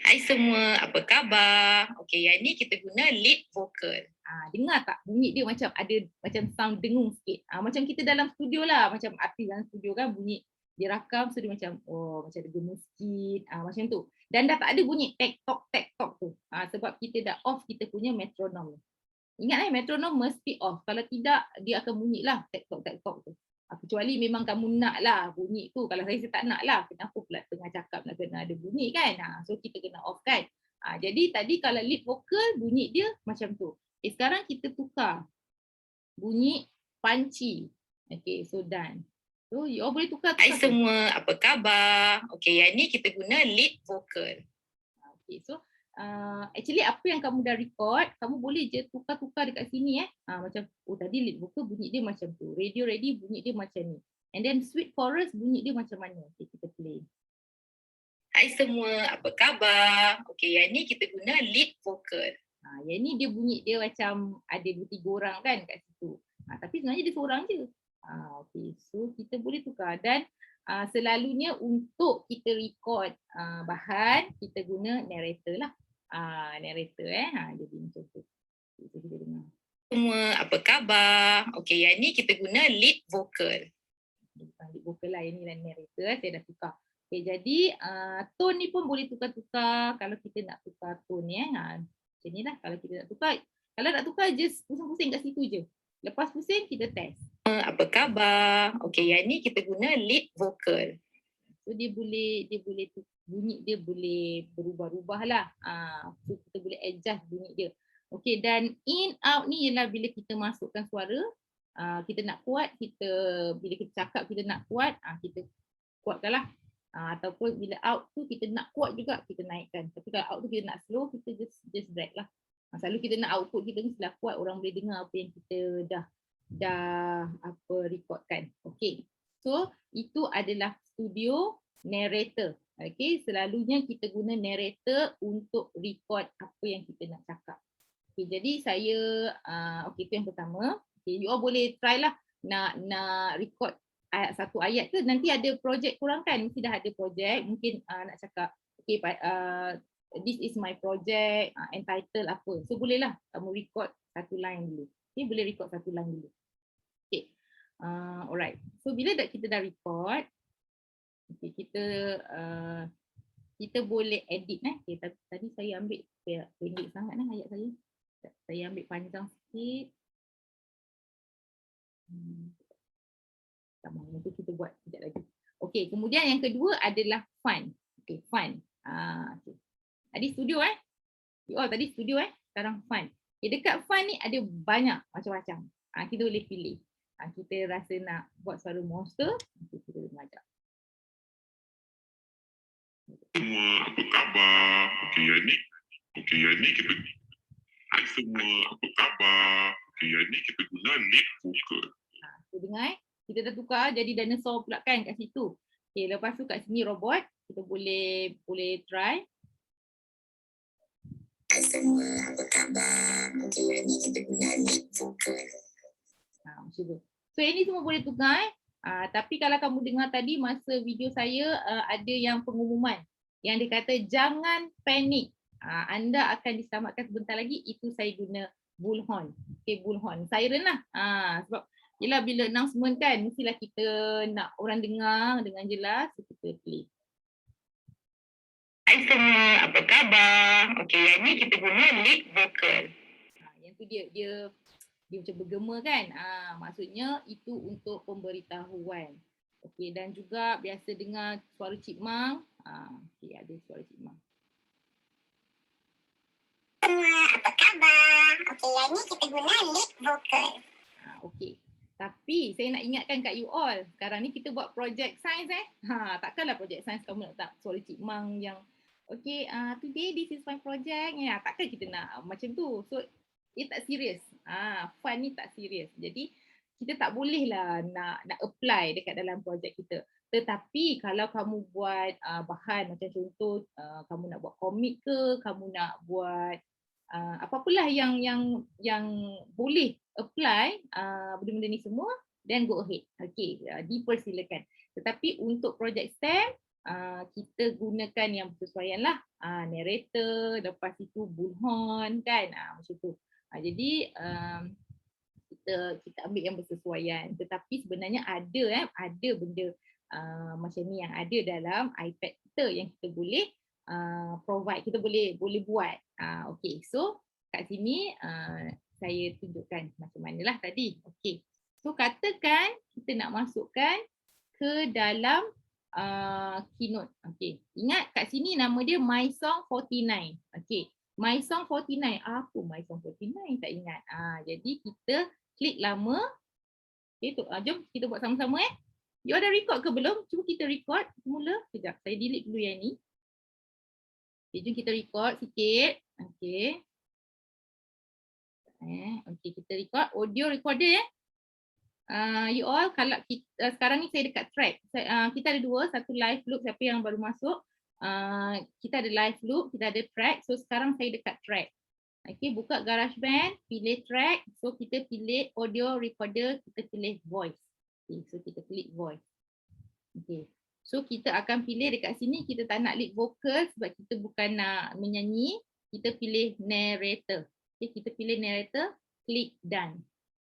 Hai semua, apa khabar? Okay, yang ni kita guna lead vocal. Dengar tak bunyi dia macam ada macam sound dengung sikit. Macam kita dalam studio lah, macam artis dalam studio kan bunyi dia rakam so dia macam macam ada gemus sikit, macam tu. Dan dah tak ada bunyi tek tok tu. Sebab kita dah off kita punya metronom. Ingat metronom mesti off. Kalau tidak, dia akan bunyi lah tek-tok tu. Kecuali memang kamu nak lah bunyi tu. Kalau saya tak nak lah. Kenapa pula tengah cakap nak kena ada bunyi kan? So kita kena off kan? Jadi tadi kalau lead vocal, bunyi dia macam tu. Sekarang kita tukar. Bunyi panci. Okay, so done. So you all boleh tukar. Hai semua, apa khabar? Okay, yang ni kita guna lead vocal. Okay, so actually apa yang kamu dah record, kamu boleh je tukar-tukar dekat sini macam tadi lead vocal bunyi dia macam tu, radio ready bunyi dia macam ni, and then sweet chorus bunyi dia macam mana. Okay, kita play. Hai semua, apa khabar? Okay, yang ni kita guna lead vocal. Yang ni dia bunyi dia macam ada 2-3 orang kan kat situ. Tapi sebenarnya dia seorang je. Okay, so kita boleh tukar. Dan selalunya untuk kita record bahan, kita guna narrator lah. Narrator jadi macam tu. Kita dengar. Semua, apa khabar? Okay, yang ni kita guna lead vocal. Lead vocal lah, yang ni narrator saya dah tukar. Okay, jadi tone ni pun boleh tukar-tukar kalau kita nak tukar tone ni macam ni lah kalau kita nak tukar. Kalau nak tukar just pusing-pusing kat situ je. Lepas pusing kita test. Apa khabar? Okay, yang ni kita guna lead vocal. So dia boleh bunyi dia boleh berubah-ubah lah. So kita boleh adjust bunyi dia. Okay, dan in out ni ialah bila kita masukkan suara, kita nak kuat, bila kita cakap kita nak kuat, kita kuatkan lah. Ataupun bila out tu kita nak kuat juga, kita naikkan. Tapi kalau out tu kita nak slow, kita just drag lah. Selalu kita nak output kita mestilah kuat, orang boleh dengar apa yang kita dah recordkan. Okay, so itu adalah studio narrator. Okay, selalunya kita guna narrator untuk record apa yang kita nak cakap. Okay, jadi saya, itu yang pertama. Okay, you all boleh try lah nak record satu ayat ke, nanti ada projek korang kan, mesti dah ada projek, mungkin nak cakap, okay, this is my project, entitled apa. So bolehlah kamu record satu line dulu. Okay, boleh record satu line dulu. Okay, alright. So bila kita dah record, okay, kita boleh edit. Okay, tadi saya ambil pendek sangat ayat saya. Saya ambil panjang sikit. Sama, nanti kita buat sekejap lagi. Okay, kemudian yang kedua adalah fun. Okay, fun. Okay. Tadi studio tadi studio sekarang fun. Okay, dekat fun ni ada banyak macam-macam. Kita boleh pilih. Kita rasa nak buat suara monster, kita boleh mengajak. Semua, apa khabar? Okay, yang ni kita. Hai semua, apa khabar? Okay, yang ni kita guna lead vocal. Kita dengar kita dah tukar jadi dinosaur pula kan kat situ. Okay, lepas tu kat sini robot, kita boleh try. Hai semua, apa khabar? Okay, yang ni kita guna lead vocal. Macam tu. So yang ni semua boleh tukar. Tapi kalau kamu dengar tadi masa video saya ada yang pengumuman yang dia kata jangan panik. Anda akan diselamatkan sebentar lagi. Itu saya guna bullhorn. Okay, bullhorn. Siren lah. Sebab yelah bila announcement kan mestilah kita nak orang dengar dengan jelas. So kita play. Hai semua, apa khabar? Okay, yang ni kita guna lead vocal. Yang tu dia macam bergema kan. Maksudnya itu untuk pemberitahuan. Okay, dan juga biasa dengar suara chipmunk. Okay, ada suara chipmunk. Semua, apa khabar? Okay, yang ni kita guna lead vocal. Okay. Tapi saya nak ingatkan kat you all, sekarang ni kita buat projek sains takkanlah projek sains kamu nak tak suara chipmunk yang okay, today this is my project. Takkan kita nak macam tu. So dia tak serius. Fun ni tak serius. Jadi kita tak boleh lah nak apply dekat dalam projek kita. Tetapi kalau kamu buat bahan macam contoh kamu nak buat komik ke, kamu nak buat Apalah yang boleh apply benda-benda ni semua, then go ahead. Okay, dipersilakan. Tetapi untuk projek STEM, kita gunakan yang bersesuaian lah. Narrator, lepas itu bullhorn kan, macam tu. Jadi kita ambil yang bersesuaian. Tetapi sebenarnya ada benda macam ni yang ada dalam iPad kita yang kita boleh provide, kita boleh buat. Okay, so kat sini saya tunjukkan macam manalah tadi. Okay, so katakan kita nak masukkan ke dalam Keynote. Okay, ingat kat sini nama dia My Song 49. Okay, My Song 49. Apa My Song 49? Tak ingat. Jadi kita klik lama. Okay, jom kita buat sama-sama. You ada record ke belum? Cuba kita record semula. Sekejap, saya delete dulu yang ni. Okay, jom kita record sikit. Okay. Okay, kita record. Audio recorder you all, kalau kita, sekarang ni saya dekat track. Kita ada dua, satu live loop, siapa yang baru masuk. Kita ada live loop, kita ada track. So sekarang saya dekat track. Okay, buka GarageBand, pilih track. So kita pilih audio recorder, kita pilih voice. Okay, so kita klik voice. Okay, so kita akan pilih dekat sini, kita tak nak lead vocal sebab kita bukan nak menyanyi. Kita pilih narrator. Okay, kita pilih narrator, klik done.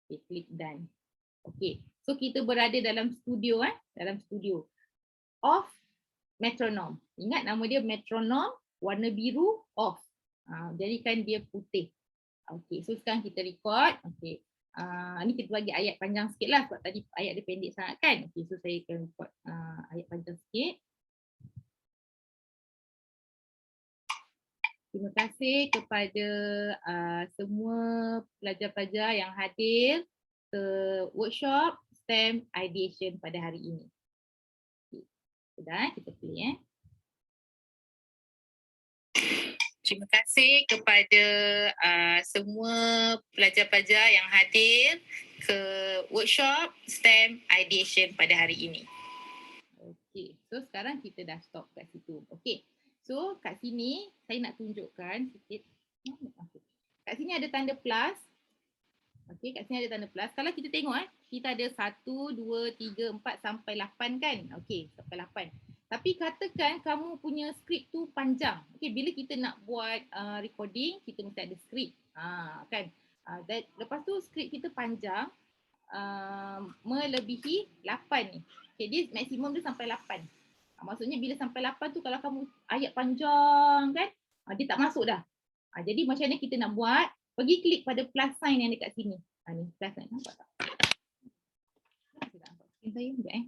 Okay, klik done. Okay, so kita berada dalam studio, dalam studio. Off metronome. Ingat nama dia metronome, warna biru, off. Jadikan dia putih. Okay, so sekarang kita record. Okay, ni kita bagi ayat panjang sikit lah sebab tadi ayat dia pendek sangat kan. Okay, so saya akan record ayat panjang sikit. Terima kasih kepada semua pelajar-pelajar yang hadir ke workshop STEM Ideation pada hari ini. Sudah, kita pilih. Terima kasih kepada semua pelajar-pelajar yang hadir ke workshop STEM Ideation pada hari ini. Okey, so sekarang kita dah stop kat situ. Okey, so kat sini saya nak tunjukkan sikit. Kat sini ada tanda plus. Okey, kat sini ada tanda plus. Kalau kita tengok kita ada 1, 2, 3, 4 sampai 8 kan. Okey, sampai 8. Tapi katakan kamu punya skrip tu panjang. Okey, bila kita nak buat recording, kita mesti ada skrip. Kan. Lepas tu skrip kita panjang melebihi 8 ni. Okey, dia maksimum dia sampai 8. Maksudnya bila sampai 8 tu kalau kamu ayat panjang kan, dia tak masuk dah. Jadi macam mana kita nak buat? Pergi klik pada plus sign yang dekat sini. Ni plus sign, nampak tak? Saya tak nampak screen saya, sekejap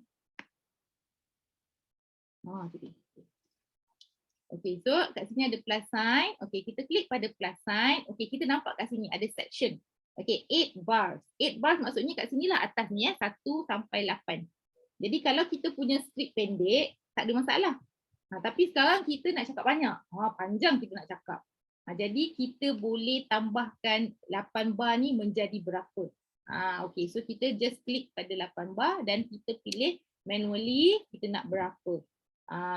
tu dia. Okay, so kat sini ada plus sign. Okay, kita klik pada plus sign. Okay, kita nampak kat sini ada section. Okay, 8 bars. 8 bars maksudnya kat sini lah atas ni 1 sampai 8. Jadi kalau kita punya skrip pendek, tak ada masalah. Tapi sekarang kita nak cakap banyak. Panjang kita nak cakap. Jadi kita boleh tambahkan 8 bar ni menjadi berapa. Okay, so kita just klik pada 8 bar dan kita pilih manually kita nak berapa.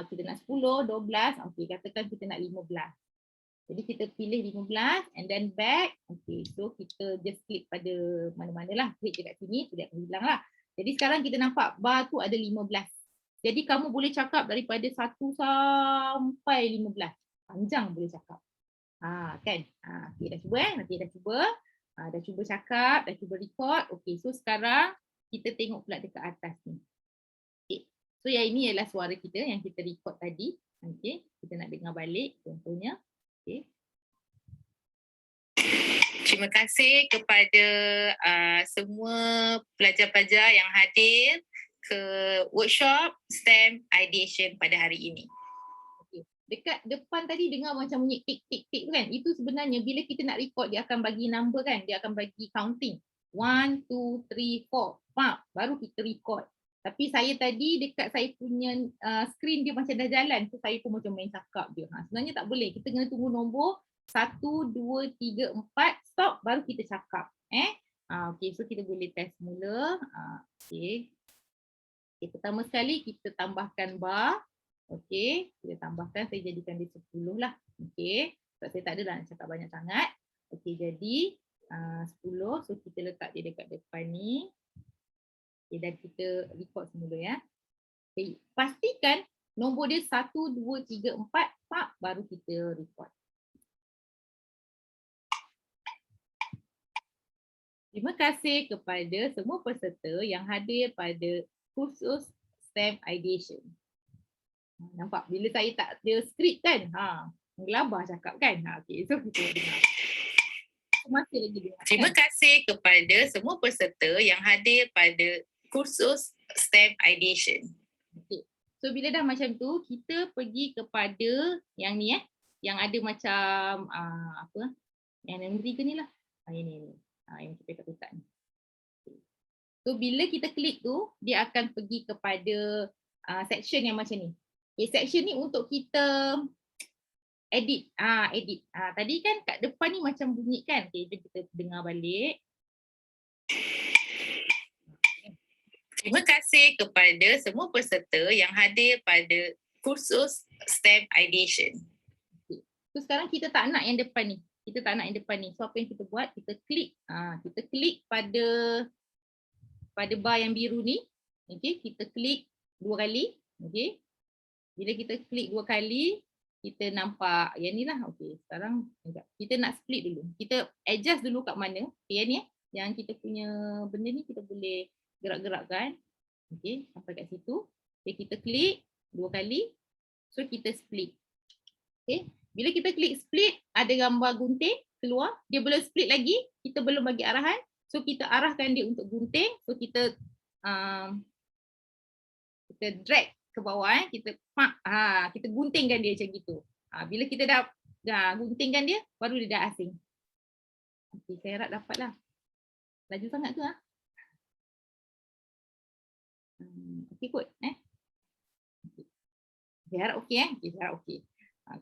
Kita nak 10, 12, okay, katakan kita nak 15. Jadi kita pilih 15 and then back. Okay, so kita just klik pada mana-mana lah. Klik dekat sini, tu dia akan hilang lah. Jadi sekarang kita nampak bar tu ada 15. Jadi kamu boleh cakap daripada 1 sampai 15. Panjang boleh cakap. Kan? Okay, dah cuba nanti dah cuba. Dah cuba cakap, dah cuba record. Okay, so sekarang kita tengok pula dekat atas ni. Okay. So yang ini ialah suara kita yang kita record tadi. Okay, kita nak dengar balik contohnya. Okay. Terima kasih kepada semua pelajar-pelajar yang hadir ke workshop STEM Ideation pada hari ini. Dekat depan tadi dengar macam bunyi tik tik tik kan. Itu sebenarnya bila kita nak record dia akan bagi number kan. Dia akan bagi counting. 1, 2, 3, 4. Baru kita record. Tapi saya tadi dekat saya punya screen dia macam dah jalan. So saya pun macam main cakap je. Sebenarnya tak boleh. Kita kena tunggu nombor 1, 2, 3, 4. Stop baru kita cakap. Okay, so kita boleh test mula. Okay. Okay, pertama sekali kita tambahkan bar. Okey, kita tambahkan, saya jadikan dia 10 lah. Okey, sebab saya tak ada nak cakap banyak sangat. Okey, jadi 10. So kita letak dia dekat depan ni. Okay, dan kita record semula ya. Okay, pastikan nombor dia 1, 2, 3, 4, pak, baru kita record. Terima kasih kepada semua peserta yang hadir pada kursus STEM Ideation. Nampak bila saya tak ada skrip kan? Menggelabah cakap kan? Okay, so kita dengar. Masih lagi dengar. Terima kasih kepada semua peserta yang hadir pada kursus STEM Ideation. Okay. So bila dah macam tu, kita pergi kepada yang ni yang ada macam apa? Yang nombor 3 ni lah. Yang ni. Yang kita letak ni. So bila kita klik tu, dia akan pergi kepada section yang macam ni. Okay, section ni untuk kita edit. Edit. Tadi kan kat depan ni macam bunyi kan. Okay, jom kita dengar balik. Terima kasih kepada semua peserta yang hadir pada kursus STEM Ideation. Okay. So sekarang kita tak nak yang depan ni. Kita tak nak yang depan ni. So apa yang kita buat, kita klik. Kita klik pada bar yang biru ni. Okay, kita klik 2 kali. Okay. Bila kita klik 2 kali, kita nampak yang ni lah. Okay, sekarang kita nak split dulu. Kita adjust dulu kat mana. Okay, yang ni yang kita punya benda ni kita boleh gerak-gerakkan. Okay, sampai kat situ. Okay, kita klik 2 kali. So kita split. Okay. Bila kita klik split, ada gambar gunting keluar. Dia belum split lagi. Kita belum bagi arahan. So kita arahkan dia untuk gunting. So kita drag ke bawah. Kita guntingkan dia macam gitu. Bila kita dah guntingkan dia, baru dia dah asing. Okay, saya harap dapat lah. Laju sangat tu Okey kot. Saya harap okey Okay, saya harap okey.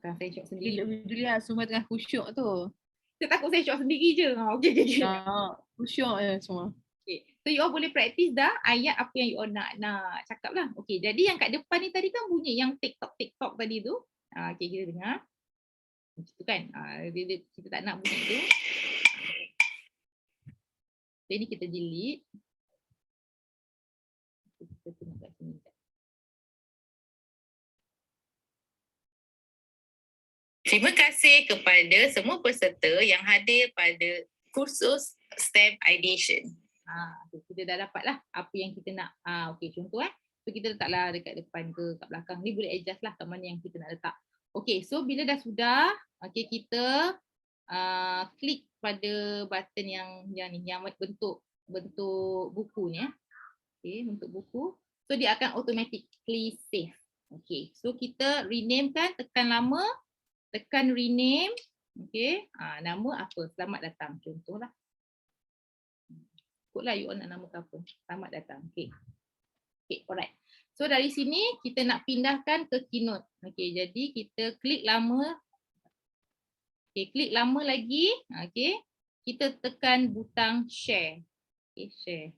Kan saya syok sendiri. Alhamdulillah, semua tengah khusyuk tu. Saya takut saya syok sendiri je. Okey. Khusyuk je semua. Okay. So you all boleh practice dah ayat apa yang you all nak cakap lah. Okay, jadi yang kat depan ni tadi kan bunyi yang TikTok tadi tu. Okay, kita dengar. Macam tu kan. Kita tak nak bunyi tu. Jadi kita delete. Kita tengok kat sini. Terima kasih kepada semua peserta yang hadir pada kursus STEM Ideation. Kita dah dapat lah apa yang kita nak. Okay, contoh So kita letaklah dekat depan ke kat belakang. Ni boleh adjust lah kat mana yang kita nak letak. Okay, so bila dah sudah, okay, kita klik pada button yang ni, yang bentuk buku ni. Okay, bentuk buku. So dia akan automatically save. Okay, so kita rename kan, tekan lama, tekan rename. Okay, nama apa? Selamat datang. Contohlah. Ikutlah you all nak namakan apa. Selamat datang. Okay. Okay, alright. So dari sini kita nak pindahkan ke Keynote. Okay, jadi kita klik lama. Okay, klik lama lagi. Okay, kita tekan butang share. Okay, share.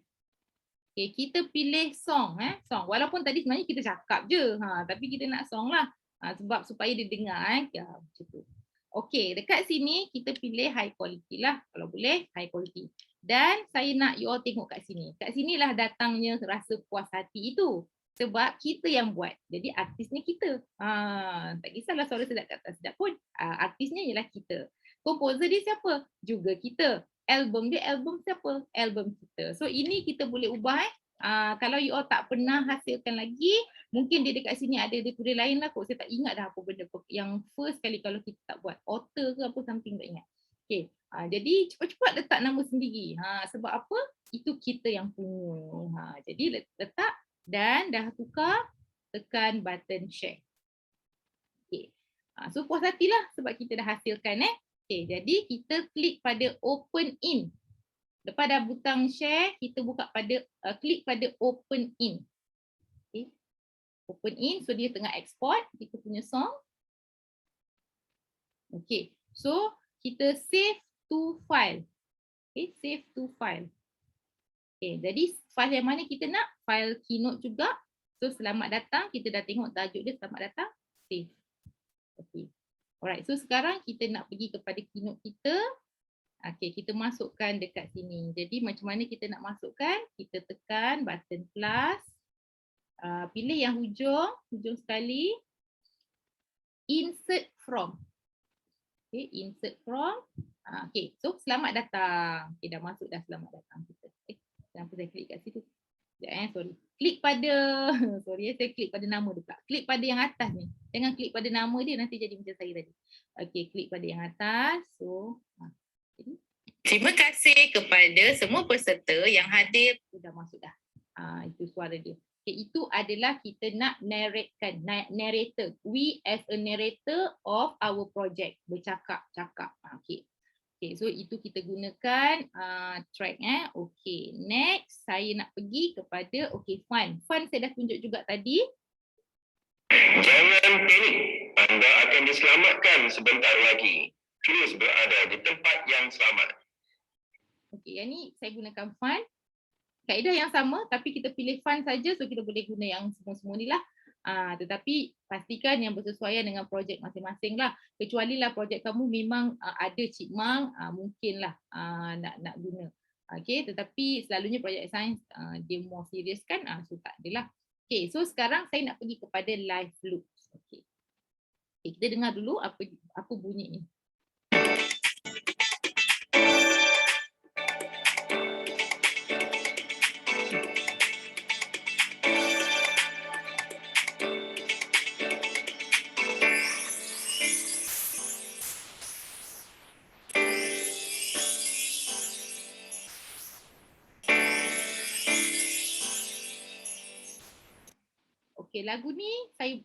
Okay, kita pilih song. Song. Walaupun tadi sebenarnya kita cakap je. Tapi kita nak song lah. Sebab supaya dia dengar. Ya, macam tu. Okay, dekat sini kita pilih high quality lah. Kalau boleh, high quality. Dan saya nak you all tengok kat sini. Kat sinilah datangnya rasa puas hati itu. Sebab kita yang buat. Jadi artisnya kita. Tak kisahlah suara sedap kat atas sedap pun. Artisnya ialah kita. Komposer dia siapa? Juga kita. Album dia, album siapa? Album kita. So ini kita boleh ubah. Kalau you all tak pernah hasilkan lagi, mungkin dia dekat sini ada dia tulis lain lah kot. Saya tak ingat dah apa benda yang first kali kalau kita tak buat. Author ke apa something tak ingat. Okay. Jadi cepat-cepat letak nama sendiri. Sebab apa? Itu kita yang punya. Jadi letak dan dah tukar, tekan button share. Okay. So puas hatilah sebab kita dah hasilkan. Okay. Jadi kita klik pada open in. Lepas dah butang share, kita buka pada klik pada open in. Okay. Open in, so dia tengah export kita punya song. Okay. So kita save to file. Okay, save to file. Okay, jadi file yang mana kita nak? File Keynote juga. So selamat datang, kita dah tengok tajuk dia selamat datang. Save. Okay. Alright, so sekarang kita nak pergi kepada Keynote kita. Okey, kita masukkan dekat sini. Jadi macam mana kita nak masukkan? Kita tekan button plus. Pilih yang hujung sekali. Insert from. Okay, insert from. Okay, so selamat datang. Okay, dah masuk dah selamat datang kita. Kenapa saya klik kat situ? Sekejap sorry. Klik pada, sorry saya klik pada nama dia pula. Klik pada yang atas ni. Jangan klik pada nama dia, nanti jadi macam saya tadi. Okay, klik pada yang atas. So, Terima kasih kepada semua peserta yang hadir. dah masuk dah. Itu suara dia. Okay, itu adalah kita nak narratekan, narrator. We as a narrator of our project. Bercakap-cakap. Okay. Okay, so itu kita gunakan track. Okay, next saya nak pergi kepada, okay, fun. Fun saya dah tunjuk juga tadi. Jangan panik. Anda akan diselamatkan sebentar lagi. Terus berada di tempat yang selamat. Okay, yang ni saya gunakan fun. Kaedah yang sama tapi kita pilih fun saja, so kita boleh guna yang semua-semua ni lah. Tetapi pastikan yang bersesuaian dengan projek masing-masing lah. Kecuali lah projek kamu memang ada Chipmunk, mungkinlah nak guna. Okay, tetapi selalunya projek sains dia more serius kan, so tak adalah. Okay, so sekarang saya nak pergi kepada live loops. Okay, kita dengar dulu apa bunyi ni. Okay, lagu ni saya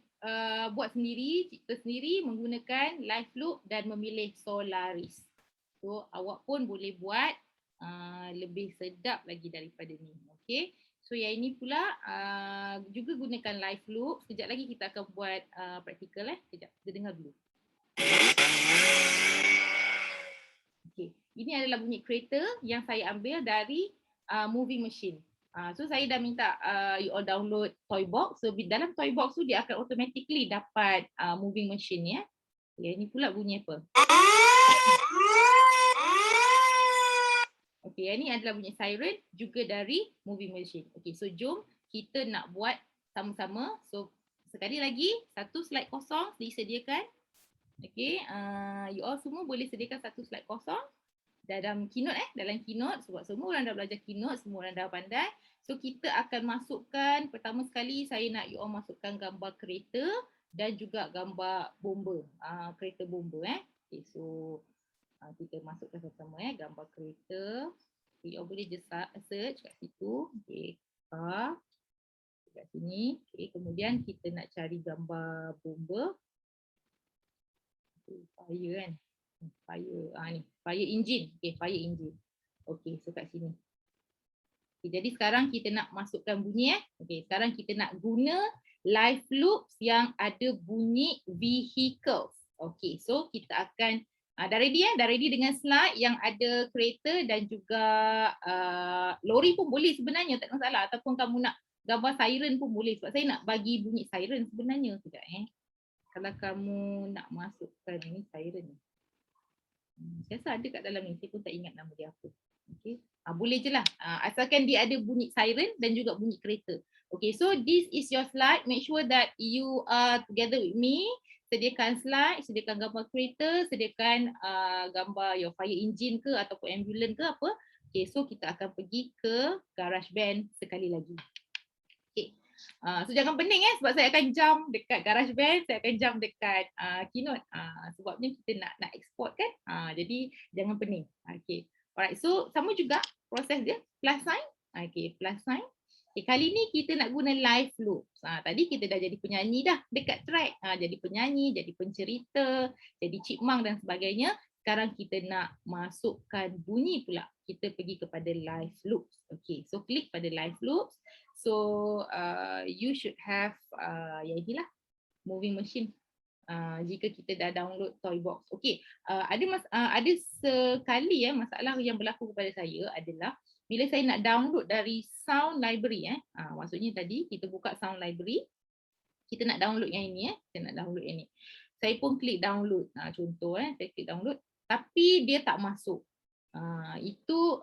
buat sendiri, cipta sendiri menggunakan live loop dan memilih Solaris. So awak pun boleh buat lebih sedap lagi daripada ni. Okay, so yang ini pula juga gunakan live loop. Sekejap lagi kita akan buat praktikal. Sekejap, kita dengar dulu. Okay, ini adalah bunyi kereta yang saya ambil dari Moving Machine. So saya dah minta you all download Toybox. So dalam Toybox tu dia akan automatically dapat Moving Machine ya. Okay, ini pula bunyi apa? Okay, ini adalah bunyi siren juga dari Moving Machine. Okay, so jom kita nak buat sama-sama. So sekali lagi satu slide kosong disediakan. Okay, you all semua boleh sediakan satu slide kosong dalam Keynote dalam Keynote, sebab semua orang dah belajar Keynote, semua orang dah pandai. So kita akan masukkan, pertama sekali saya nak you all masukkan gambar kereta dan juga gambar bomba, kereta bomba Okay, so kita masukkan sama-sama gambar kereta. Okay, you all boleh just search kat situ. Okay, kat sini. Okay, kemudian kita nak cari gambar bomba. Okay, fire kan. Fire, ni fire engine. Okay, fire engine. Okay, so kat sini. Okay, jadi sekarang kita nak masukkan bunyi Okay, sekarang kita nak guna live loops yang ada bunyi vehicles. Okay, so kita akan dah ready dah ready dengan slide yang ada kereta dan juga lori pun boleh sebenarnya, tak ada masalah. Ataupun kamu nak gambar siren pun boleh, sebab saya nak bagi bunyi siren sebenarnya. Sekejap kalau kamu nak masukkan ni siren ni. Saya rasa ada kat dalam ni, saya pun tak ingat nama dia apa. Okay. Boleh je lah, asalkan dia ada bunyi siren dan juga bunyi kereta. Okay, so this is your slide. Make sure that you are together with me. Sediakan slide, sediakan gambar kereta, sediakan gambar your fire engine ke ataupun ambulans ke apa. Okay, so kita akan pergi ke GarageBand sekali lagi. Okay. So jangan pening sebab saya akan jump dekat GarageBand, saya akan jump dekat Keynote. Sebabnya kita nak export kan. Jadi jangan pening. Okay. Alright, so sama juga proses dia, plus sign. Okay, plus sign. Okay, kali ni kita nak guna live loops. Tadi kita dah jadi penyanyi dah dekat track. Jadi penyanyi, jadi pencerita, jadi chipmunk dan sebagainya. Sekarang kita nak masukkan bunyi pula. Kita pergi kepada live loops. Okay, so klik pada live loops. So you should have yang inilah Moving Machine. Jika kita dah download Toybox. Okay, ada sekali masalah yang berlaku kepada saya adalah bila saya nak download dari sound library maksudnya tadi kita buka sound library, kita nak download yang ini saya nak download yang ini. Saya pun klik download. Contoh saya klik download tapi dia tak masuk. Itu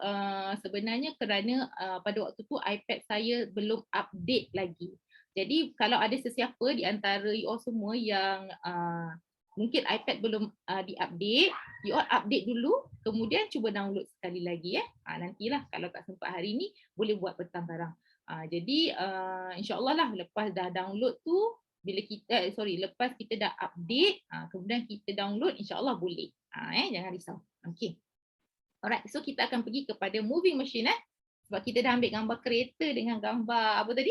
sebenarnya kerana pada waktu tu iPad saya belum update lagi. Jadi kalau ada sesiapa di antara you all semua yang mungkin iPad belum diupdate, you all update dulu, kemudian cuba download sekali lagi ya. Nantilah kalau tak sempat hari ni boleh buat petang barang. Jadi insya-Allah lah lepas dah download tu, bila kita lepas kita dah update, kemudian kita download, insya-Allah boleh. Jangan risau. Okey. Alright, so kita akan pergi kepada moving machine sebab kita dah ambil gambar kereta dengan gambar apa tadi?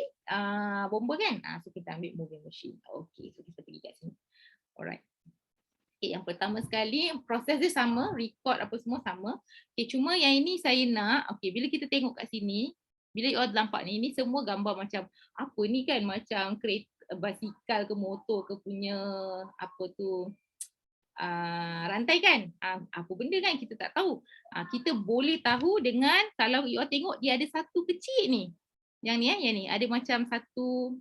Bomba kan? So kita ambil moving machine. Okey, so kita pergi kat sini. Alright. Okay, yang pertama sekali proses dia sama, record apa semua sama. Okay, cuma yang ini saya nak, okay, bila kita tengok kat sini, bila you all nampak ni, ini semua gambar macam apa ni kan, macam kereta, basikal ke motor ke punya apa tu, rantai kan, apa benda kan kita tak tahu. Kita boleh tahu dengan kalau you all tengok dia ada satu kecil ni, yang ni ada macam satu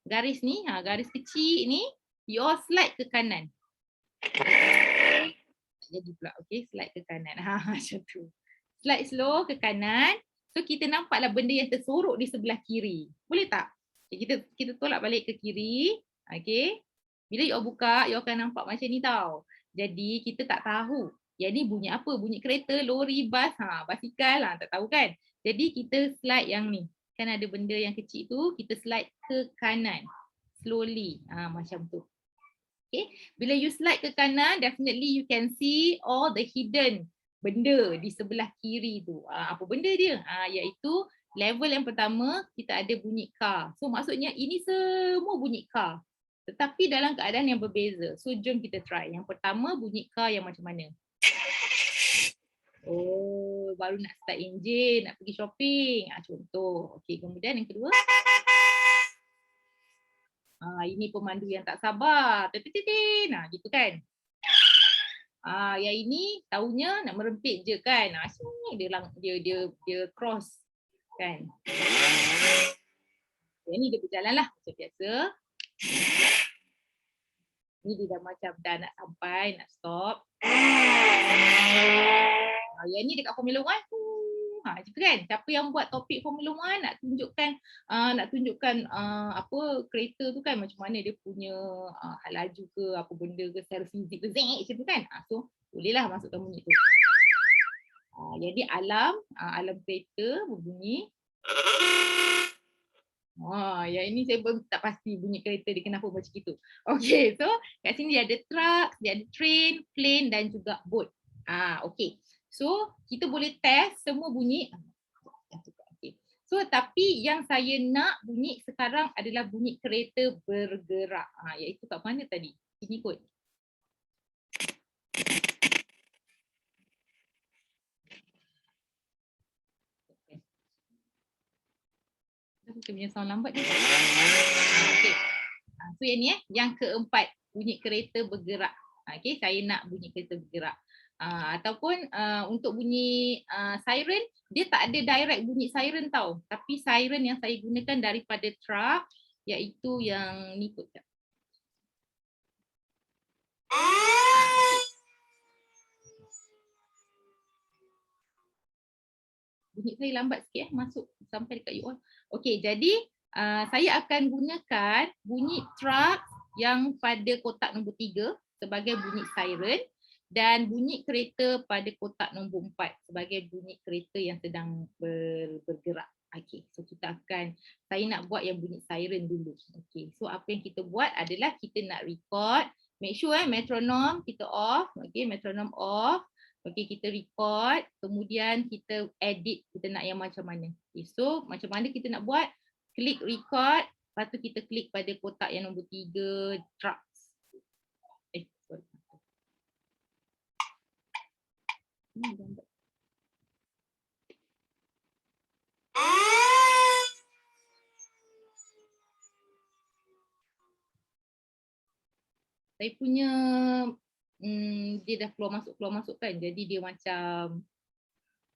garis ni, garis kecil ni, you all slide ke kanan. Jadi pula, okay, slide ke kanan. Macam tu. Slide slow ke kanan. So kita nampaklah benda yang tersorok di sebelah kiri. Boleh tak? Okay, kita tolak balik ke kiri. Okay. Bila you all buka, you all akan nampak macam ni tau. Jadi kita tak tahu. Yang ni bunyi apa? Bunyi kereta, lori, bas, basikal, tak tahu kan? Jadi kita slide yang ni. Kan ada benda yang kecil tu, kita slide ke kanan. Slowly. Macam tu. Okay. Bila you slide ke kanan, definitely you can see all the hidden benda di sebelah kiri tu. Apa benda dia? Iaitu level yang pertama, kita ada bunyi car. So maksudnya ini semua bunyi car. Tetapi dalam keadaan yang berbeza. So jom kita try. Yang pertama bunyi car yang macam mana? Oh, baru nak start enjin, nak pergi shopping. Contoh. Okey, kemudian yang kedua. Ini pemandu yang tak sabar. Titin. Gitu kan. Yang ini tahunya nak merempit je kan. Dia cross kan. Yang ni dia berjalan lah macam biasa. Ni dia dah macam dah nak sampai, nak stop. Yang ni dekat Formula 1. Macam tu kan. Siapa yang buat topik Formula 1 nak tunjukkan apa kereta tu kan, macam mana dia punya hal laju ke, apa benda ke, secara fizik ke, macam tu kan. So bolehlah masukkan bunyi tu. Jadi alam kereta berbunyi. Yang ini saya pun tak pasti bunyi kereta dia kenapa macam itu. Okay, so kat sini dia ada truck, dia ada train, plane dan juga boat. Okay. So kita boleh test semua bunyi. Okay. So tapi yang saya nak bunyi sekarang adalah bunyi kereta bergerak. Iaitu kat mana tadi? Sini kot. Kita punya sound lambat ni. Okay. So yang ni yang keempat, bunyi kereta bergerak. Okay, saya nak bunyi kereta bergerak. Ataupun untuk bunyi siren, dia tak ada direct bunyi siren tau. Tapi siren yang saya gunakan daripada truck, iaitu yang ni kot. Bunyi saya lambat sikit masuk sampai dekat you all. Okey, jadi saya akan gunakan bunyi truck yang pada kotak nombor 3 sebagai bunyi siren dan bunyi kereta pada kotak nombor 4 sebagai bunyi kereta yang sedang bergerak. Okey, so saya nak buat yang bunyi siren dulu. Okey, so apa yang kita buat adalah kita nak record. Make sure metronom kita off. Okey, metronom off. Okey, kita record, kemudian kita edit, kita nak yang macam mana. Okay, so macam mana kita nak buat? Klik record, lepas tu kita klik pada kotak yang nombor 3, trucks. Sorry. Saya punya dia dah keluar masuk kan, jadi dia macam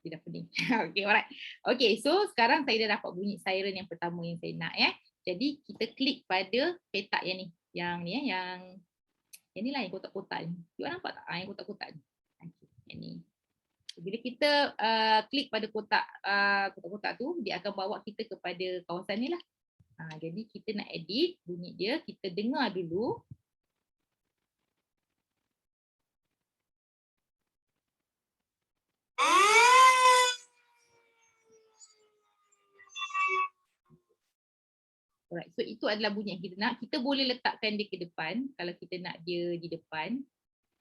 dia dah pening. Okay, alright. Okay, so sekarang saya dah dapat bunyi siren yang pertama yang saya nak ya. Jadi kita klik pada petak yang ni, yang ni lah yang kotak-kotak ni. You nampak tak? Yang kotak-kotak ni. Okay, yang ni. Bila kita klik pada kotak-kotak tu, dia akan bawa kita kepada kawasan ni lah. Jadi kita nak edit bunyi dia, kita dengar dulu. Alright, so itu adalah bunyi yang kita nak. Kita boleh letakkan dia ke depan kalau kita nak dia di depan.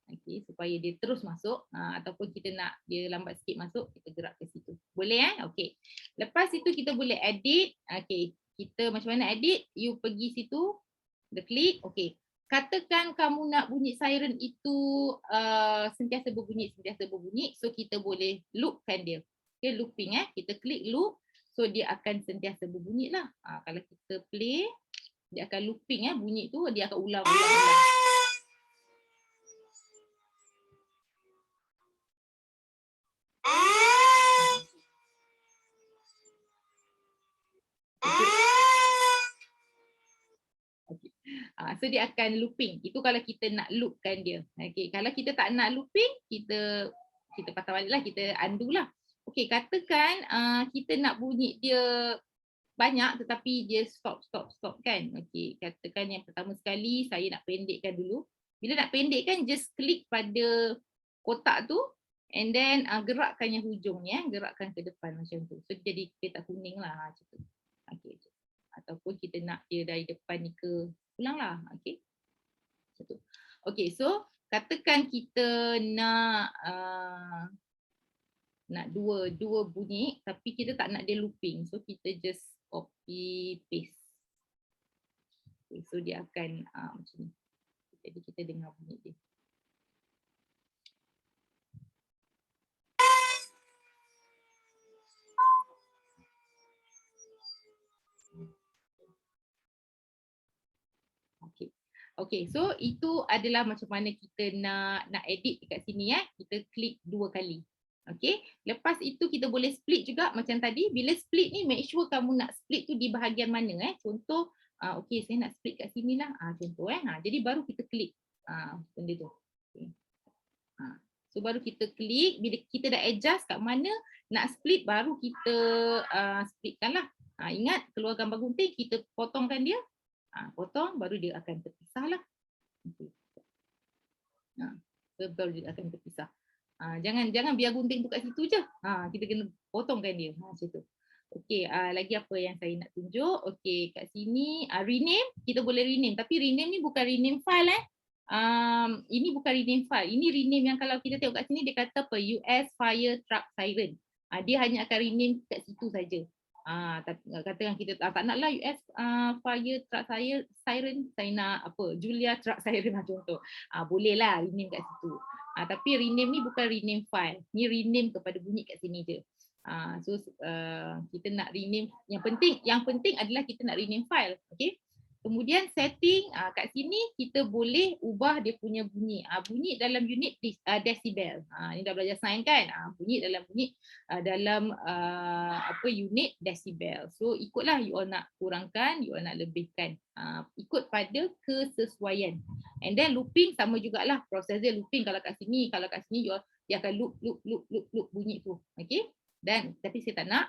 Okay, supaya dia terus masuk, ataupun kita nak dia lambat sikit masuk, kita gerak ke situ. Boleh okay. Lepas itu kita boleh edit. Okay, kita macam mana edit? You pergi situ, the klik. Okay, katakan kamu nak bunyi siren itu sentiasa berbunyi. So kita boleh loopkan dia. Okay, looping kita klik loop. So dia akan sentiasa berbunyi lah. Kalau kita play, dia akan looping bunyi tu, dia akan ulang. Okay. So dia akan looping. Itu kalau kita nak loopkan dia. Okay. Kalau kita tak nak looping, kita patah balik lah, kita undo lah. Okay, katakan kita nak bunyi dia banyak tetapi dia stop kan. Okay, katakan yang pertama sekali saya nak pendekkan dulu. Bila nak pendekkan, just klik pada kotak tu and then gerakkan yang hujung ni, gerakkan ke depan macam tu. So jadi petak kuning lah macam tu. Okay. Ataupun kita nak dia dari depan ni ke ulang lah. Okay. Macam tu. Okay, so katakan kita nak dua bunyi tapi kita tak nak dia looping, so kita just copy paste. Okay, so dia akan macam ni. Jadi kita dengar bunyi dia. Okay, so itu adalah macam mana kita nak edit dekat sini kita klik 2 kali. Okay, lepas itu kita boleh split juga macam tadi. Bila split ni, make sure kamu nak split tu di bahagian mana contoh, okay, saya nak split kat sini lah, contoh jadi baru kita klik benda tu. Okay. So baru kita klik, bila kita dah adjust kat mana nak split, baru kita splitkan lah. Ingat, keluar gambar gunting, kita potongkan dia, potong, baru dia akan terpisah lah. Okay. So baru dia akan terpisah. Jangan biar gunting tu kat situ je. Kita kena potongkan dia. Macam tu. Okey, lagi apa yang saya nak tunjuk? Okey, kat sini rename, kita boleh rename, tapi rename ni bukan rename file ini bukan rename file. Ini rename yang kalau kita tengok kat sini dia kata apa? US Fire Truck Siren. Dia hanya akan rename kat situ saja. Katakan kita tak naklah US Fire Truck Siren, saya nak apa? Julia Truck Siren lah contoh. Bolehlah rename kat situ. Tapi rename ni bukan rename file. Ni rename kepada bunyi kat sini je. So kita nak rename, yang penting adalah kita nak rename file. Okay. Kemudian setting, kat sini kita boleh ubah dia punya bunyi. Bunyi dalam unit decibel. Ini dah belajar sains kan? Bunyi dalam unit decibel. So ikutlah you all nak kurangkan, you all nak lebihkan. Ikut pada kesesuaian. And then looping sama jugalah, proses dia looping. Kalau kat sini dia akan loop bunyi tu. Okay? Dan tapi saya tak nak.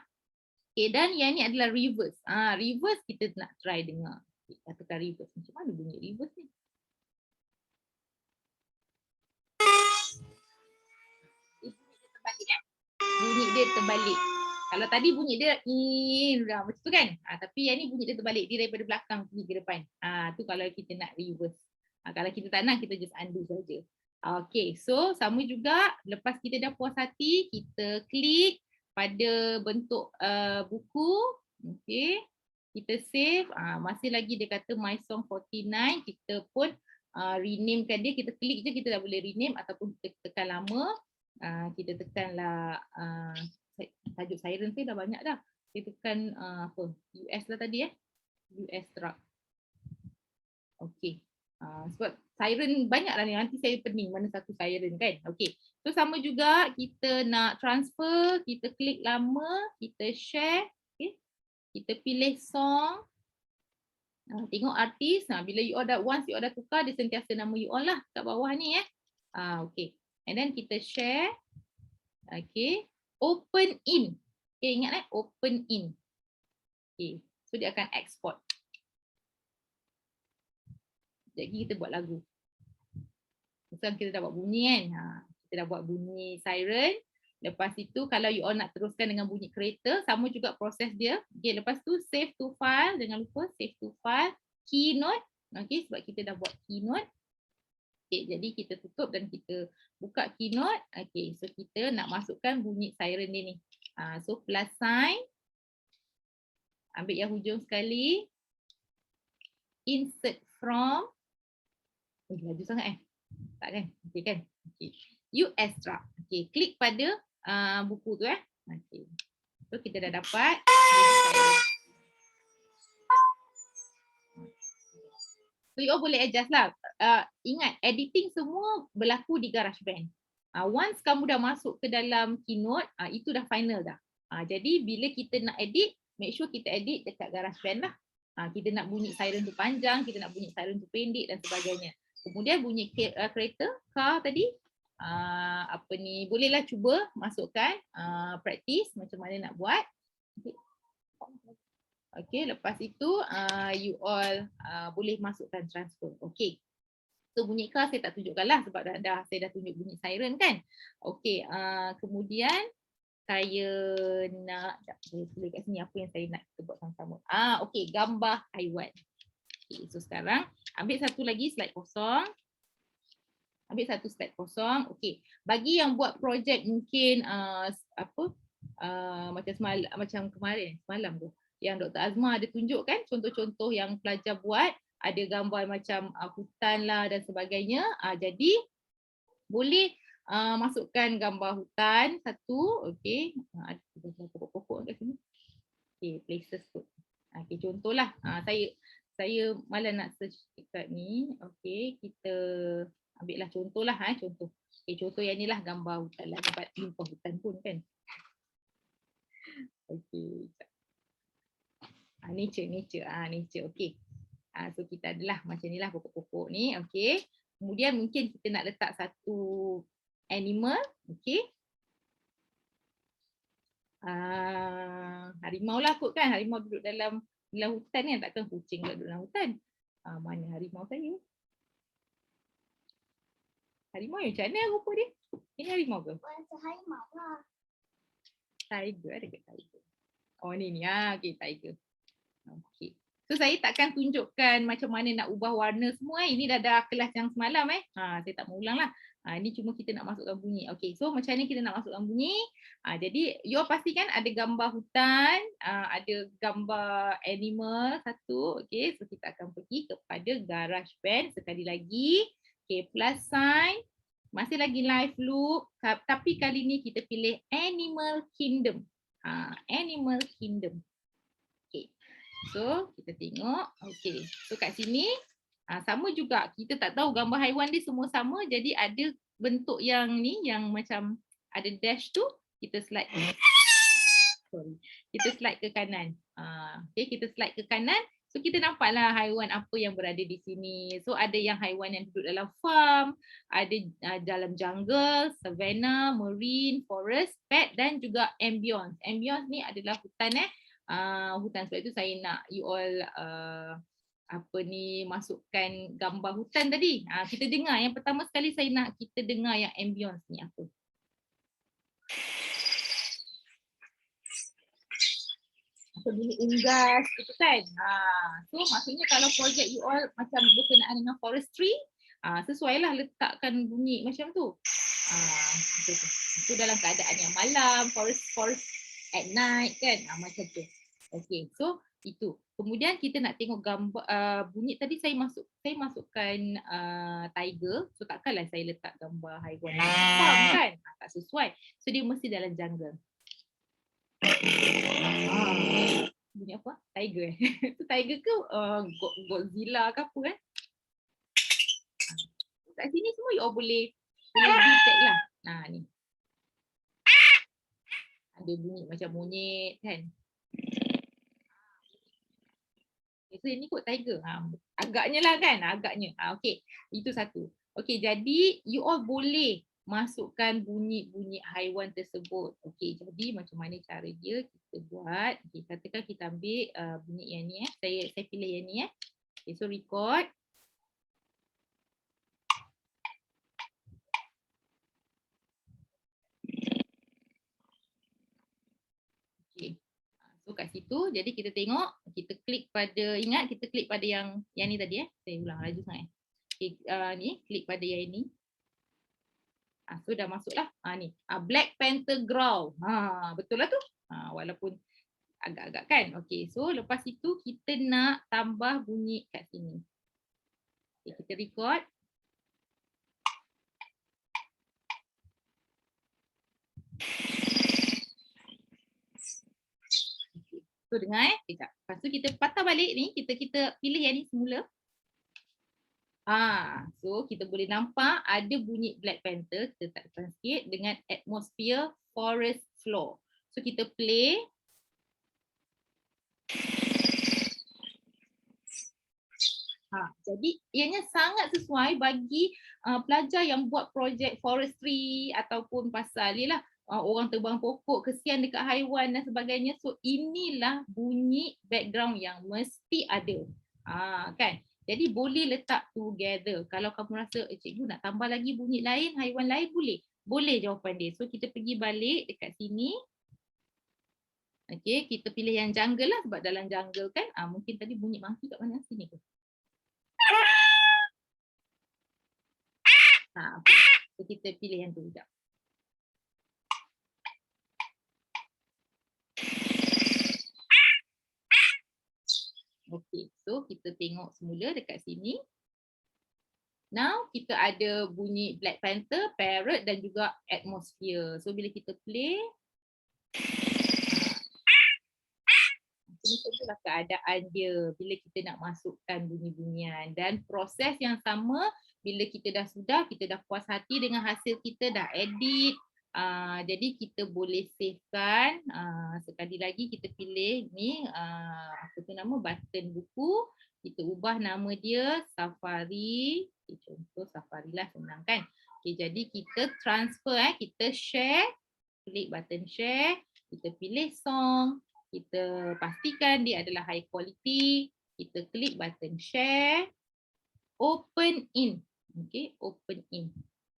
Okay, dan yang ni adalah reverse. Reverse kita nak try dengar. Katakan reverse. Macam mana bunyi reverse ni? Bunyi dia terbalik. Kalau tadi bunyi dia macam tu kan? Tapi yang ni bunyi dia terbalik. Dia daripada belakang pergi ke depan. Tu kalau kita nak reverse. Kalau kita tak nak, kita just undo saja. Okay, so sama juga. Lepas kita dah puas hati, kita klik pada bentuk buku. Okay. Kita save, masih lagi dia kata My Song 49, kita pun renamekan dia, kita klik je kita dah boleh rename ataupun kita tekan lama, kita tekanlah tajuk siren tu dah banyak dah, kita tekan apa, US lah tadi US truck. Okay, sebab siren banyak lah ni, nanti saya pening mana satu siren kan. Okay, so sama juga kita nak transfer, kita klik lama, kita share. Kita pilih song, tengok artis. Bila you all dah tukar, dia sentiasa nama you all lah kat bawah ni Okay. And then kita share. Okay, open in. Okay, ingat open in. Okay, so dia akan export. Jadi kita buat lagu. Misalnya kita dah buat bunyi kan. Kita dah buat bunyi siren. Lepas itu kalau you all nak teruskan dengan bunyi kereta, sama juga proses dia. Okay, lepas tu save to file. Jangan lupa save to file. Keynote. Okay, sebab kita dah buat keynote. Okay, jadi kita tutup dan kita buka keynote. Okay, so kita nak masukkan bunyi siren dia ni. So plus sign. Ambil yang hujung sekali. Insert from. Laju sangat tak kan? Okay kan? Okay. You extract. Okay, klik pada buku tu Okay. So kita dah dapat. So you all boleh adjust lah. Ingat, editing semua berlaku di GarageBand. Once kamu dah masuk ke dalam Keynote, itu dah final dah. Jadi bila kita nak edit, make sure kita edit dekat GarageBand lah. Kita nak bunyi siren tu panjang, kita nak bunyi siren tu pendek dan sebagainya. Kemudian bunyi kereta, car tadi, bolehlah cuba masukkan practice macam mana nak buat. Okay, lepas itu you all boleh masukkan transfer. Okay, so bunyi car saya tak tunjukkan lah sebab saya dah tunjuk bunyi siren kan. Okay, kemudian saya nak, saya tulis kat sini apa yang saya nak kita buat sama-sama. Okay, gambar haiwan. Okay, so sekarang ambil satu lagi slide kosong. Ambil satu slide kosong. Okay, bagi yang buat projek mungkin macam semalam tu yang Dr. Azma ada tunjuk kan, contoh-contoh yang pelajar buat, ada gambar macam hutan lah dan sebagainya. Jadi boleh masukkan gambar hutan satu. Okay, ada pokok-pokok kat sini. Okay, places tu. Okay, contohlah saya malah nak search dekat ni. Okay, kita ambil lah contoh lah. Contoh. Okay, contoh yang ni lah gambar hutan lah. Dapat limpah hutan pun kan. Okay. Nature. Okay. So kita adalah macam ni lah pokok-pokok ni. Okay. Kemudian mungkin kita nak letak satu animal. Okay. Harimau lah kot kan. Harimau duduk dalam hutan kan. Takkan kucing duduk dalam hutan. Mana harimau saya? Harimau yang macam mana rupa dia? Ini harimau ke? Harimau lah. Tiger, ada ke tiger? Oh ni. Okay, tiger. Okay. So saya takkan tunjukkan macam mana nak ubah warna semua. Ini dah kelas yang semalam saya tak mau ulang lah. Ini cuma kita nak masukkan bunyi. Okay, so macam mana kita nak masukkan bunyi? Jadi you pastikan ada gambar hutan, ada gambar animal satu. Okay, so kita akan pergi kepada GarageBand sekali lagi. Okay, plus sign. Masih lagi live loop. Tapi kali ni kita pilih Animal Kingdom. Animal Kingdom. Okay. So kita tengok. Okay. So kat sini sama juga. Kita tak tahu gambar haiwan dia semua sama. Jadi ada bentuk yang ni yang macam ada dash tu. Kita slide. Kita slide ke kanan. Okay, kita slide ke kanan. So kita nampaklah haiwan apa yang berada di sini. So ada yang haiwan yang duduk dalam farm, ada dalam jungle, savanna, marine, forest, pet dan juga ambience. Ambience ni adalah hutan hutan. Sebab itu saya nak you all masukkan gambar hutan tadi. Kita dengar yang pertama sekali saya nak kita dengar yang ambience ni apa. Bunyi unggas gitu kan. So maksudnya kalau projek you all macam berkenaan dengan forestry, sesuailah letakkan bunyi macam tu. Itu dalam keadaan yang malam, forest at night kan, macam tu. Okay, so itu. Kemudian kita nak tengok gambar bunyi tadi saya masukkan tiger. So takkanlah saya letak gambar haiwan farm kan, tak sesuai. So dia mesti dalam jungle. Bunyi apa? Tiger. Itu tiger ke Godzilla ke apa kan? Kat sini semua you all boleh detect lah. Ni. Ada bunyi macam monyet kan? So ini kot tiger. Agaknya lah kan? Agaknya. Okay. Itu satu. Okay, jadi you all boleh masukkan bunyi-bunyi haiwan tersebut. Okey, jadi macam mana cara dia kita buat? Okey, katakan kita ambil bunyi yang ni saya pilih yang ni Okay, so record. Okay. So kat situ, jadi kita tengok, kita klik pada, ingat kita klik pada yang ni tadi saya ulang laju sangat. Okay, ni klik pada yang ini. So dah masuklah. Ni. Black Panther Growl. Betul lah tu. Walaupun agak-agak kan. Okay, so lepas itu kita nak tambah bunyi kat sini. Okay, kita record. Okay. So dengar sekejap. Lepas tu kita patah balik ni, kita pilih yang ni semula. So kita boleh nampak ada bunyi Black Panther, kita tak depan sikit dengan atmosphere forest floor. So kita play. Jadi ianya sangat sesuai bagi pelajar yang buat projek forestry ataupun pasal orang tebang pokok, kesian dekat haiwan dan sebagainya. So inilah bunyi background yang mesti ada. Kan? Jadi boleh letak together. Kalau kamu rasa cikgu nak tambah lagi bunyi lain, haiwan lain boleh. Boleh jawapan dia. So kita pergi balik dekat sini. Okay, kita pilih yang jungle lah sebab dalam jungle kan mungkin tadi bunyi monkey kat mana? Sini ke? Okay. So kita pilih yang tu sekejap. Okay, so kita tengok semula dekat sini. Now kita ada bunyi Black Panther, parrot dan juga atmosphere. So bila kita play, itulah keadaan dia bila kita nak masukkan bunyi-bunyian. Dan proses yang sama bila kita dah puas hati dengan hasil kita, dah edit. Jadi kita boleh savekan. Sekali lagi kita pilih ni nama button buku, kita ubah nama dia Safari. Contoh Safari lah, senang kan. Jadi kita transfer, kita share, klik button share, kita pilih song, kita pastikan dia adalah high quality, kita klik button share, open in. Open in.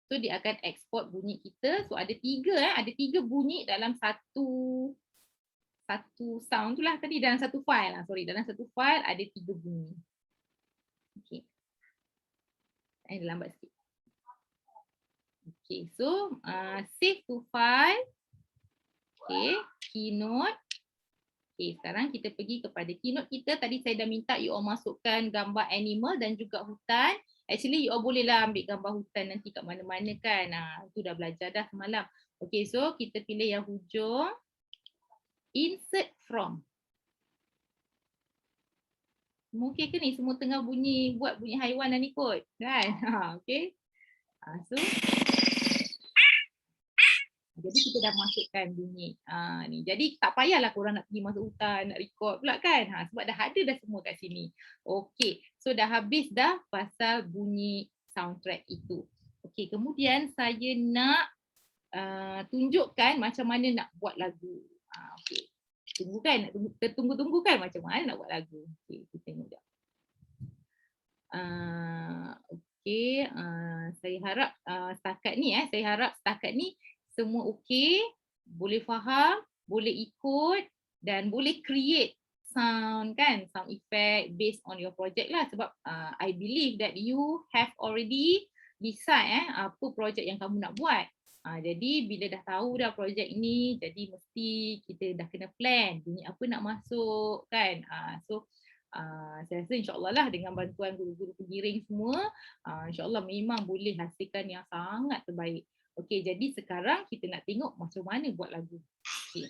So dia akan export bunyi kita. So ada tiga bunyi dalam satu sound tu lah tadi, dalam satu file lah. Dalam satu file ada 3 bunyi. Okay. Saya lambat sikit. Okay, so save to file. Okay, Keynote. Okay, sekarang kita pergi kepada Keynote kita. Tadi saya dah minta you all masukkan gambar animal dan juga hutan. Actually, you all bolehlah ambil gambar hutan nanti kat mana-mana kan. Itu dah belajar dah semalam. Okay, so kita pilih yang hujung. Insert from. Mungkin ke ni semua tengah buat bunyi haiwan dan ikut. Kan? Okay. So, jadi kita dah masukkan bunyi ni. Jadi tak payahlah korang nak pergi masuk hutan, nak record pula kan. Sebab dah ada dah semua kat sini. Okay. So dah habis dah pasal bunyi soundtrack itu. Okay. Kemudian saya nak tunjukkan macam mana nak buat lagu. Okay. Tunggu-tunggu kan macam mana nak buat lagu. Okay. Kita tengok sekejap. Okay. Saya harap setakat ni semua okey, boleh faham, boleh ikut dan boleh create sound kan, sound effect based on your project lah. Sebab I believe that you have already decide apa projek yang kamu nak buat. Jadi bila dah tahu dah projek ni, jadi mesti kita dah kena plan bunyi apa nak masuk kan. So saya rasa insyaAllah lah dengan bantuan guru-guru pengiring semua, insyaAllah memang boleh hasilkan yang sangat terbaik. Okey, jadi sekarang kita nak tengok macam mana buat lagu. Okay.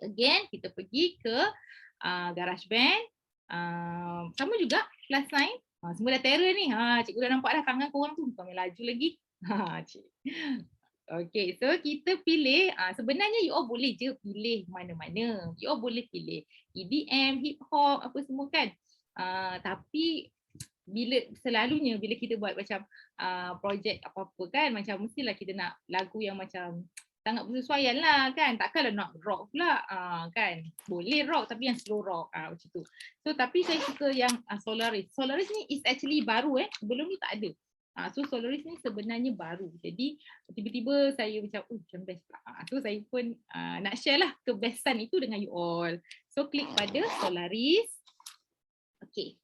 Again, kita pergi ke GarageBand. Sama juga, plus sign. Semua dah terror ni. Cikgu dah nampak dah tangan korang tu. Bukan main laju lagi. Okey, so kita pilih. Sebenarnya you all boleh je pilih mana-mana. You all boleh pilih EDM, hip hop, apa semua kan. Tapi selalunya bila kita buat macam projek apa-apa kan, macam mestilah kita nak lagu yang macam sangat bersesuaian lah kan. Takkanlah nak rock pula kan. Boleh rock tapi yang slow rock macam tu. So tapi saya suka yang Solaris. Solaris ni is actually baru sebelum ni tak ada. So Solaris ni sebenarnya baru. Jadi tiba-tiba saya macam best pula. So saya pun nak share lah kebestan itu dengan you all. So klik pada Solaris. Okay.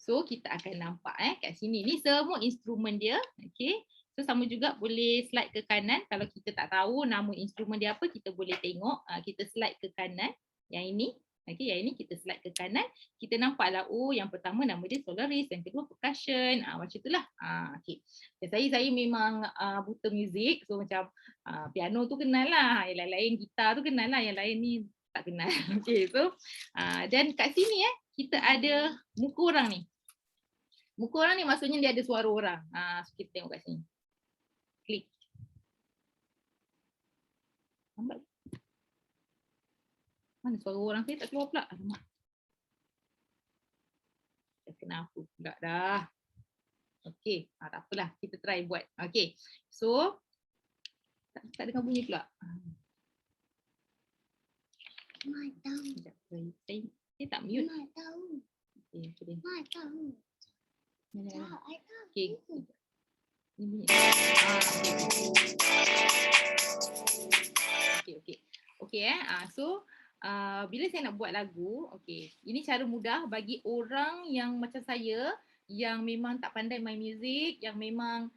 So kita akan nampak kat sini. Ni semua instrumen dia. Okay. So sama juga boleh slide ke kanan. Kalau kita tak tahu nama instrumen dia apa, kita boleh tengok. Kita slide ke kanan. Yang ini. Okay, yang ini kita slide ke kanan. Kita nampaklah, yang pertama nama dia Solaris. Yang kedua percussion. Macam itulah. Okay. Saya memang buta muzik. So macam piano tu kenal lah. Yang lain gitar tu kenal lah. Yang lain ni tak kenal. Okay, so dan kat sini kita ada muka orang ni. Muka orang ni maksudnya dia ada suara orang. So kita tengok kat sini. Klik. Lambat. Mana suara orang saya tak keluar pula. Alamak. Kenapa pula dah. Okay. Tak apalah. Kita try buat. Okay. So. Tak dengar bunyi pula. Mak tahu. Sekejap. Saya tak mute. Mak tahu. Okay. Mak tahu. Okay. Okay. Ni bunyi. Okay. So bila saya nak buat lagu, ini cara mudah bagi orang yang macam saya yang memang tak pandai main muzik, yang memang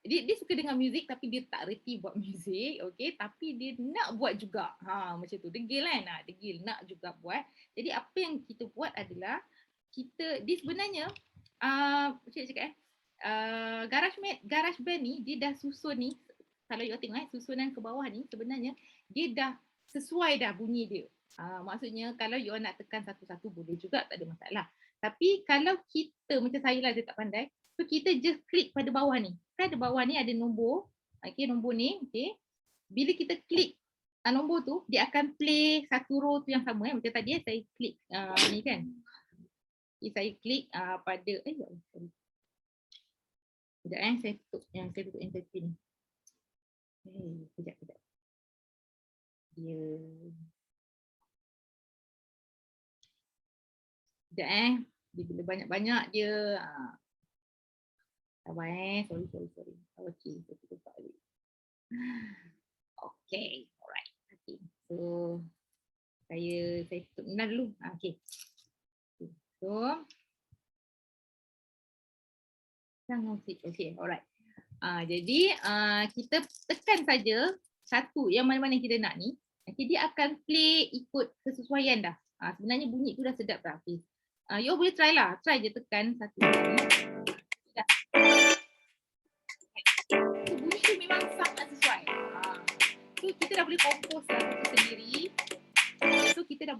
dia suka dengar muzik tapi dia tak reti buat muzik, tapi dia nak buat juga. Macam tu, degil kan? Degil nak juga buat. Jadi apa yang kita buat adalah dia sebenarnya GarageBand ni dia dah susun ni, kalau you tengok susunan ke bawah ni sebenarnya dia dah sesuai dah bunyi dia. Maksudnya kalau you nak tekan satu-satu boleh juga, tak ada masalah. Tapi kalau kita macam saya lah, dia tak pandai, so kita just klik pada bawah ni. Kan ada bawah ni ada nombor. Nombor ni, bila kita klik nombor tu, dia akan play satu row tu yang sama macam tadi saya klik ni kan. Saya klik pada sorry. Sekejap saya tutup yang satu ni. Sekejap. Dia. Sekejap Dia bila banyak-banyak dia. Sabar sorry. Okay, saya tutup balik. Okay, alright. Okay. So saya tutup benar dulu. Okay. So jangan musik. Okay, alright. Jadi kita tekan saja satu yang mana-mana yang kita nak ni. Dia akan play ikut kesesuaian dah. Sebenarnya bunyi tu dah sedap dah. Okay. You boleh try lah. Try je tekan satu. Bunyi tu memang sangat sesuai. So kita dah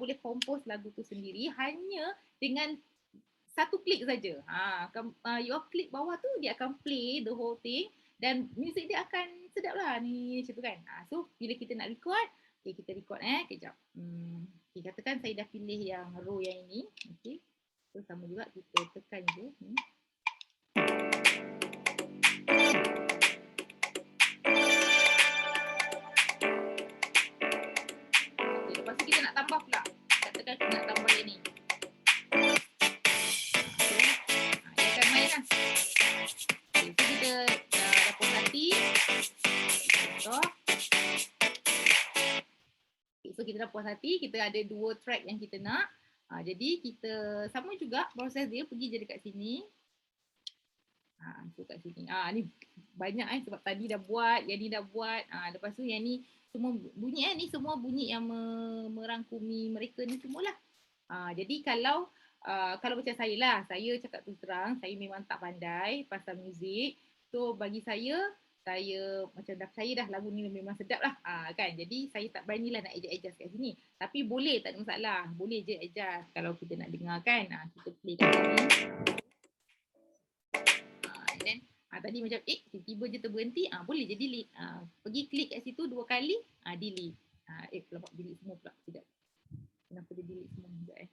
boleh compose lagu tu sendiri. Hanya dengan satu klik saja. You klik bawah tu dia akan play the whole thing dan muzik dia akan sedap lah ni macam tu kan. So bila kita nak record, kita record kejap. Katakan saya dah pilih yang row yang ini. So sama juga kita tekan je. Lepas tu kita nak tambah pula. Katakan kita nak tambah yang ni. Dia akan main lah. So kita dah puas hati. So kita dah puas hati. Kita ada 2 track yang kita nak. Jadi kita sama juga proses dia, pergi je dekat sini. So kat sini. Ni banyak sebab tadi dah buat, yang ni dah buat. Lepas tu yang ni semua bunyi ni semua bunyi yang merangkumi mereka ni semualah. Jadi kalau macam saya lah, saya cakap terus terang, saya memang tak pandai pasal muzik. So bagi saya macam dah percaya dah lagu ni memang sedap lah kan. Jadi saya tak beranilah nak adjust kat sini. Tapi boleh, tak ada masalah. Boleh je adjust kalau kita nak dengar kan. Kita play kat sini. Then tadi macam tiba-tiba je terberhenti, boleh je delete. Pergi klik kat situ 2 kali, delete. Nampak delete semua pula. Tidak. Kenapa dia delete semua? Sekejap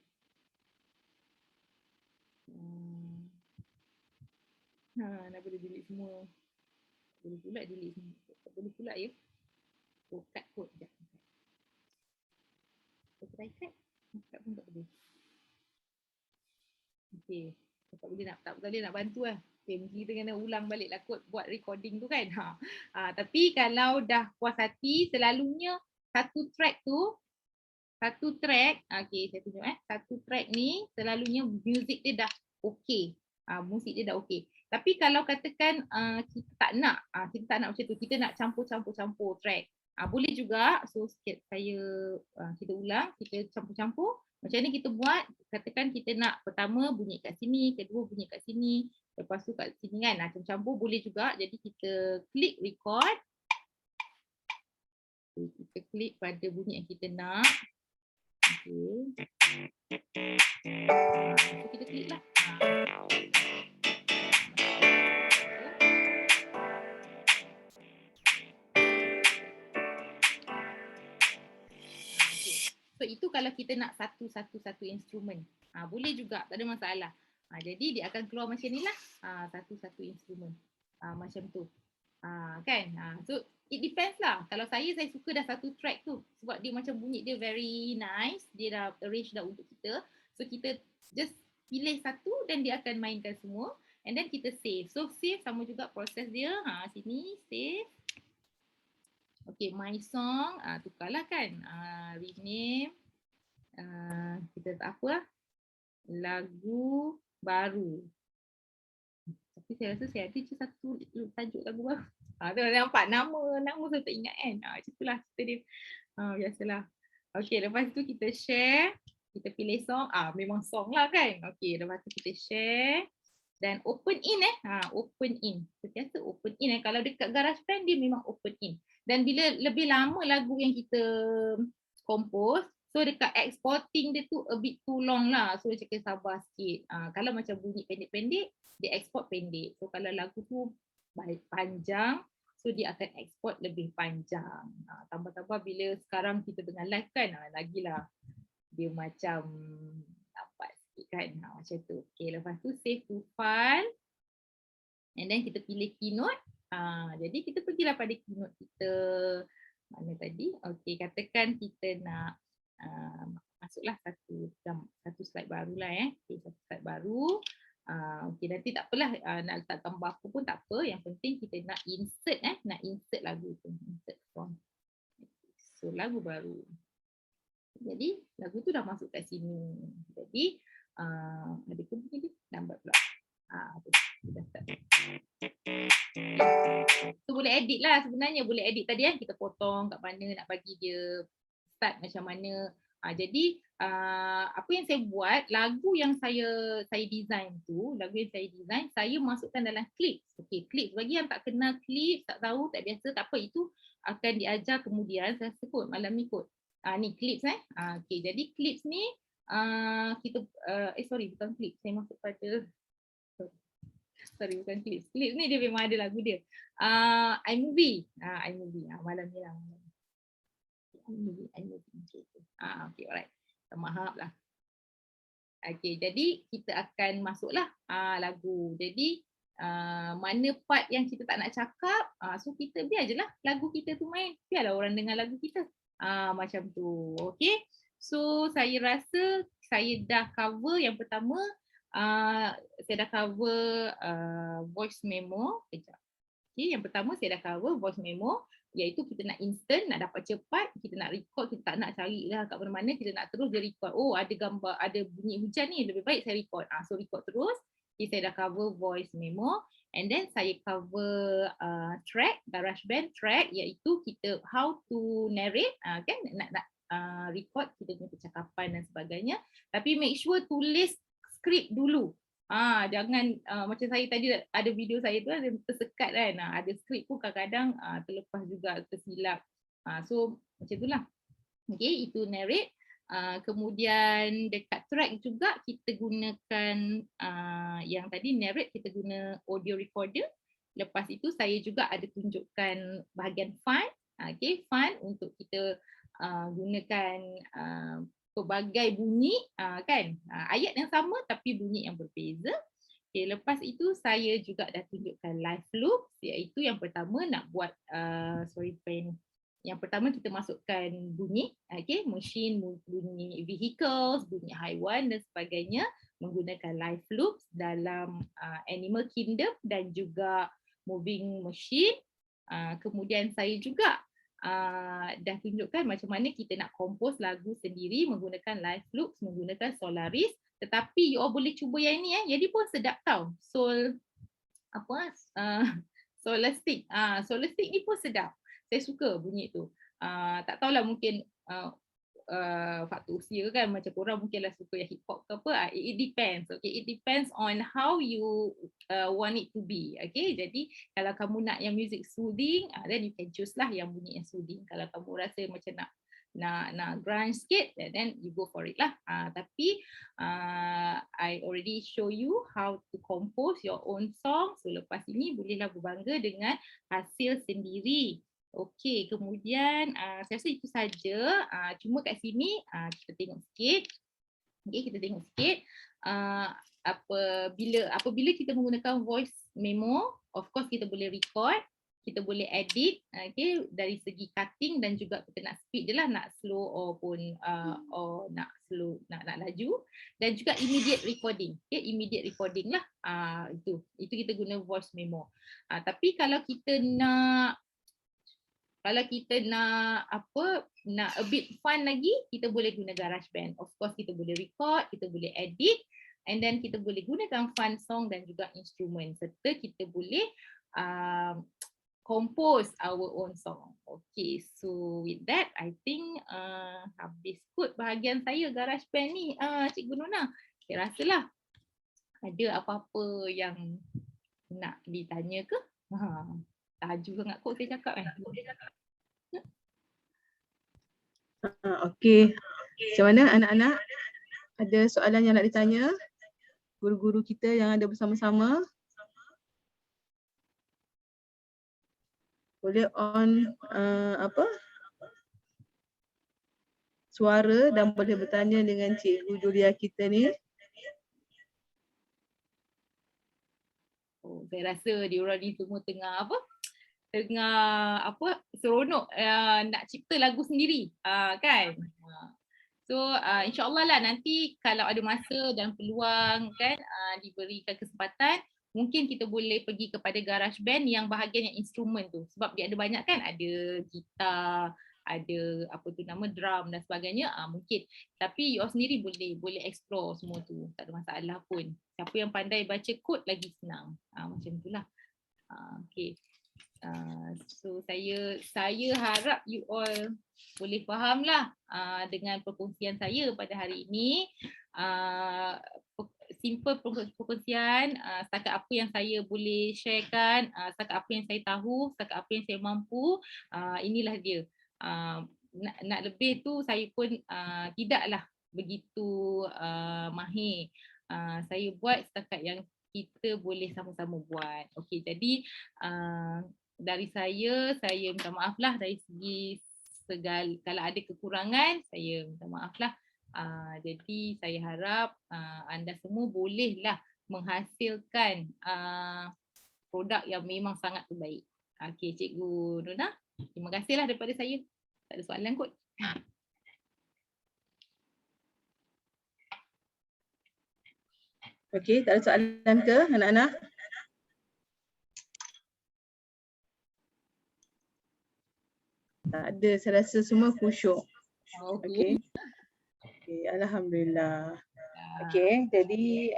Dah boleh delete semua. Boleh pula delete semua. Tak boleh pula ya. Cut kot. Sekejap. Try cut. Cut pun tak boleh. Okay. Tak boleh nak bantu lah. Okay, mesti kita kena ulang balik lah kot buat recording tu kan. Tapi kalau dah puas hati, selalunya satu track, okay, saya tunjuk satu track ni selalunya music dia dah okay. Musik dia dah okay. Tapi kalau katakan kita tak nak macam tu, kita nak campur track. Boleh juga. So sikit kita ulang, kita campur-campur. Macam ni kita buat, katakan kita nak pertama bunyi kat sini, kedua bunyi kat sini, lepas tu kat sini kan, campur boleh juga. Jadi kita klik record. Kita klik pada bunyi yang kita nak. Okay. So kita klik lah. So itu kalau kita nak satu instrumen. Boleh juga, tak ada masalah. Jadi dia akan keluar macam ni lah. Satu instrumen. Macam tu. Kan? So it depends lah. Kalau saya suka dah satu track tu. Sebab dia macam bunyi dia very nice. Dia dah arrange dah untuk kita. So kita just pilih satu dan dia akan mainkan semua. And then kita save. So save sama juga proses dia. Sini save. Okay, my song, tukarlah kan, rename, kita tak apa lah, lagu baru. Tapi saya rasa saya ada je satu tajuk lagu baru. Tu nampak nama saya tak ingat kan. Macam itulah cerita dia. Biasalah. Okay, lepas tu kita share, kita pilih song, memang song lah kan. Okay, lepas tu kita share. Dan open in open in. Setiasa open in kalau dekat GarageBand dia memang open in. Dan bila lebih lama lagu yang kita compose, so dekat exporting dia tu a bit too long lah. So dia kena sabar sikit. Kalau macam bunyi pendek-pendek, dia export pendek. So kalau lagu tu panjang, so dia akan export lebih panjang. Tambah-tambah bila sekarang kita tengah live kan, lagilah dia macam dapat sikit kan. Macam tu. Okay, lepas tu save to file. And then kita pilih keynote. Jadi kita pergilah pada keynote kita. Mana tadi? Okay, katakan kita nak masuklah satu slide baru lah Okay, satu slide baru. Okay, nanti tak apalah nak letak gambar apa pun tak apa. Yang penting kita nak insert nak insert lagu tu. Insert song. So lagu baru. Jadi lagu tu dah masuk kat sini. Jadi ada bunyi dia lambat pula. So boleh edit lah sebenarnya, boleh edit tadi kita potong kat mana nak bagi dia start macam mana. Jadi apa yang saya buat, lagu yang saya design tu, saya masukkan dalam clips. Okay, clips bagi yang tak kenal clips, tak tahu, tak biasa, tak apa, itu akan diajar kemudian. Saya sebut malam ni kot. Ni clips Okay, jadi clips ni kita bukan clips, saya masuk pada bukan clips. Clips ni dia memang ada lagu dia. iMovie. iMovie. Malam ni lah. iMovie. Okay, alright. Maaf lah. Okay, jadi kita akan masuklah lagu. Jadi mana part yang kita tak nak cakap, so kita biar je lah lagu kita tu main. Biarlah orang dengar lagu kita. Macam tu. Okay. So saya rasa saya dah cover yang pertama. Saya dah cover voice memo. Kejap. Okay, yang pertama saya dah cover voice memo, iaitu kita nak instant, nak dapat cepat, kita nak record, kita tak nak carilah kat mana-mana, kita nak terus dia record. Oh, ada gambar, ada bunyi hujan ni, lebih baik saya record. So record terus. Okay, saya dah cover voice memo, and then saya cover track, GarageBand track, iaitu kita how to narrate, kan, nak record kita punya percakapan dan sebagainya. Tapi make sure tulis skrip dulu. Jangan macam saya tadi ada video saya tu ada tersekat kan. Ada skrip pun kadang-kadang terlepas juga, tersilap. So macam itulah. Okay, itu narrate. Kemudian dekat track juga kita gunakan yang tadi narrate, kita guna audio recorder. Lepas itu saya juga ada tunjukkan bahagian file. Okay, file untuk kita gunakan pelbagai bunyi kan, ayat yang sama tapi bunyi yang berbeza. Okay, lepas itu saya juga dah tunjukkan live loop, iaitu yang pertama nak buat yang pertama kita masukkan bunyi, okay, mesin, bunyi vehicles, bunyi haiwan dan sebagainya menggunakan live loops dalam animal kingdom dan juga moving machine. Kemudian saya juga dah tunjukkan macam mana kita nak compose lagu sendiri menggunakan live loops, menggunakan Solaris. Tetapi you all boleh cuba yang ni jadi pun sedap tau. Solastic. Solastic ni pun sedap. Saya suka bunyi tu. Tak tahulah mungkin faktor usia kan, macam korang mungkinlah suka yang hip hop ke apa. It depends. Okay, it depends on how you want it to be. Okay, jadi kalau kamu nak yang music soothing, then you can choose lah yang bunyi yang soothing. Kalau kamu rasa macam nak grunge sikit, then you go for it lah. Tapi I already show you how to compose your own song. So lepas ini bolehlah berbangga dengan hasil sendiri. Okey, kemudian saya rasa itu saja. Cuma kat sini kita tengok sikit. Okey, kita tengok sikit. Apabila kita menggunakan voice memo, of course kita boleh record, kita boleh edit, okay, dari segi cutting dan juga kita nak speed je lah, nak slow or nak slow, nak laju, dan juga immediate recording. Okay, immediate recording lah. Itu kita guna voice memo. Tapi kalau kita nak nak a bit fun lagi, kita boleh guna GarageBand. Of course kita boleh record, kita boleh edit, and then kita boleh gunakan fun song dan juga instrumen, serta kita boleh compose our own song. Okay, so with that, I think habis kot bahagian saya GarageBand ni, Cikgu Nona. Saya rasalah ada apa-apa yang nak ditanya ke? Laju sangat kot saya cakap kan. Okey. Macam mana anak-anak? Ada soalan yang nak ditanya? Guru-guru kita yang ada bersama-sama? Boleh on suara dan boleh bertanya dengan Cikgu Julia kita ni. Saya rasa diorang ni semua tengah seronok nak cipta lagu sendiri, kan. So insyaAllah lah nanti kalau ada masa dan peluang kan, diberikan kesempatan, mungkin kita boleh pergi kepada GarageBand yang bahagian yang instrumen tu, sebab dia ada banyak kan, ada gitar, ada drum dan sebagainya, mungkin. Tapi you all sendiri boleh explore semua tu, tak ada masalah pun. Siapa yang pandai baca kod lagi senang, macam itulah. Okay. So saya harap you all boleh faham lah dengan perkongsian saya pada hari ini. Simple perkongsian, setakat apa yang saya boleh sharekan, setakat apa yang saya tahu, setakat apa yang saya mampu, inilah dia. Nak lebih tu saya pun tidaklah begitu mahir. Saya buat setakat yang kita boleh sama-sama buat. Okey, jadi dari saya minta maaf lah dari segi segala, kalau ada kekurangan saya minta maaf lah. Jadi saya harap anda semua bolehlah menghasilkan produk yang memang sangat terbaik. Okey, Cikgu Nona, terima kasihlah daripada saya. Tak ada soalan kot. Okey, tak ada soalan ke anak-anak? Tak ada, saya rasa semua khusyuk. Okey. Okey, alhamdulillah. Okey, jadi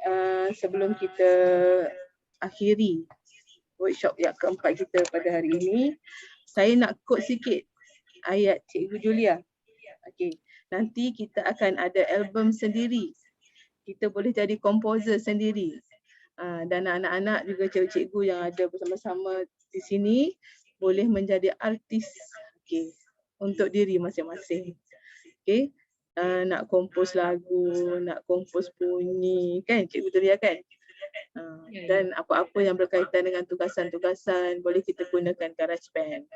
sebelum kita akhiri workshop yang keempat kita pada hari ini, saya nak quote sikit ayat Cikgu Julia. Okey, nanti kita akan ada album sendiri. Kita boleh jadi komposer sendiri. Dan anak-anak juga cikgu-cikgu yang ada bersama-sama di sini boleh menjadi artis, okay, untuk diri masing-masing. Okay. Nak kompos lagu, nak kompos bunyi, kan Cikgu Julia kan? Dan apa-apa yang berkaitan dengan tugasan-tugasan boleh kita gunakan GarageBand.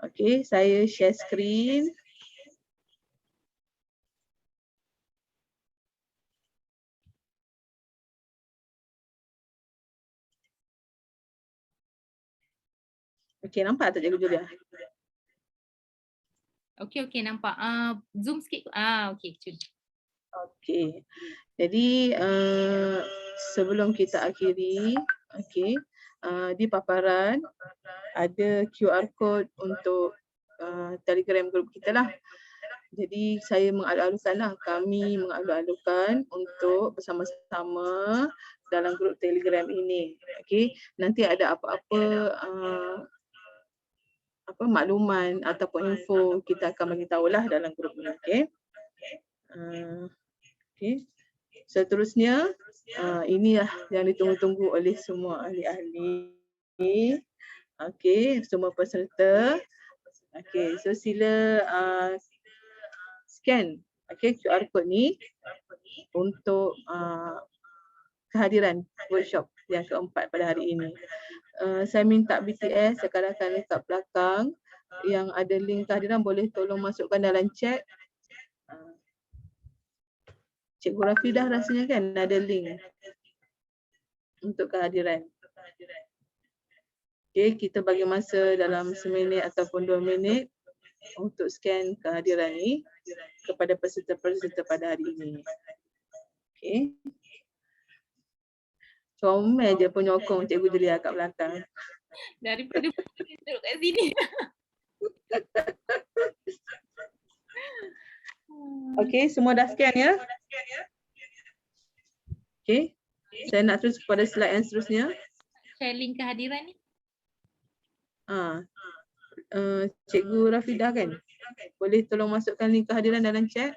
Okay, saya share screen. Okey, nampak tak Cikgu Julia? Okey, nampak. Zoom sikit. Okey, cun. Okey. Jadi sebelum kita akhiri, okey, di paparan ada QR code untuk Telegram group kita lah. Jadi saya mengalu-alukan lah, kami mengalu-alukan untuk bersama-sama dalam grup Telegram ini. Okey, nanti ada apa-apa makluman ataupun info kita akan bagi tahulah dalam grup ini. Okey. Okey. Seterusnya inilah yang ditunggu-tunggu oleh semua ahli-ahli. Okey, semua peserta. Okey, so sila scan QR code ni untuk kehadiran workshop yang keempat pada hari ini. Saya minta BTS sekarang kat belakang yang ada link kehadiran boleh tolong masukkan dalam chat. Cikgu Rafidah rasanya kan ada link untuk kehadiran. Okey, kita bagi masa dalam 1 minit ataupun 2 minit untuk scan kehadiran ni kepada peserta-peserta pada hari ini. Okey. Comel je penyokong Cikgu Julia kat belakang. Daripada duduk kat sini. Okey, semua dah scan ya? Okey. Saya nak terus kepada slide yang seterusnya. Share link kehadiran ni. Cikgu Rafidah kan? Boleh tolong masukkan link kehadiran dalam chat?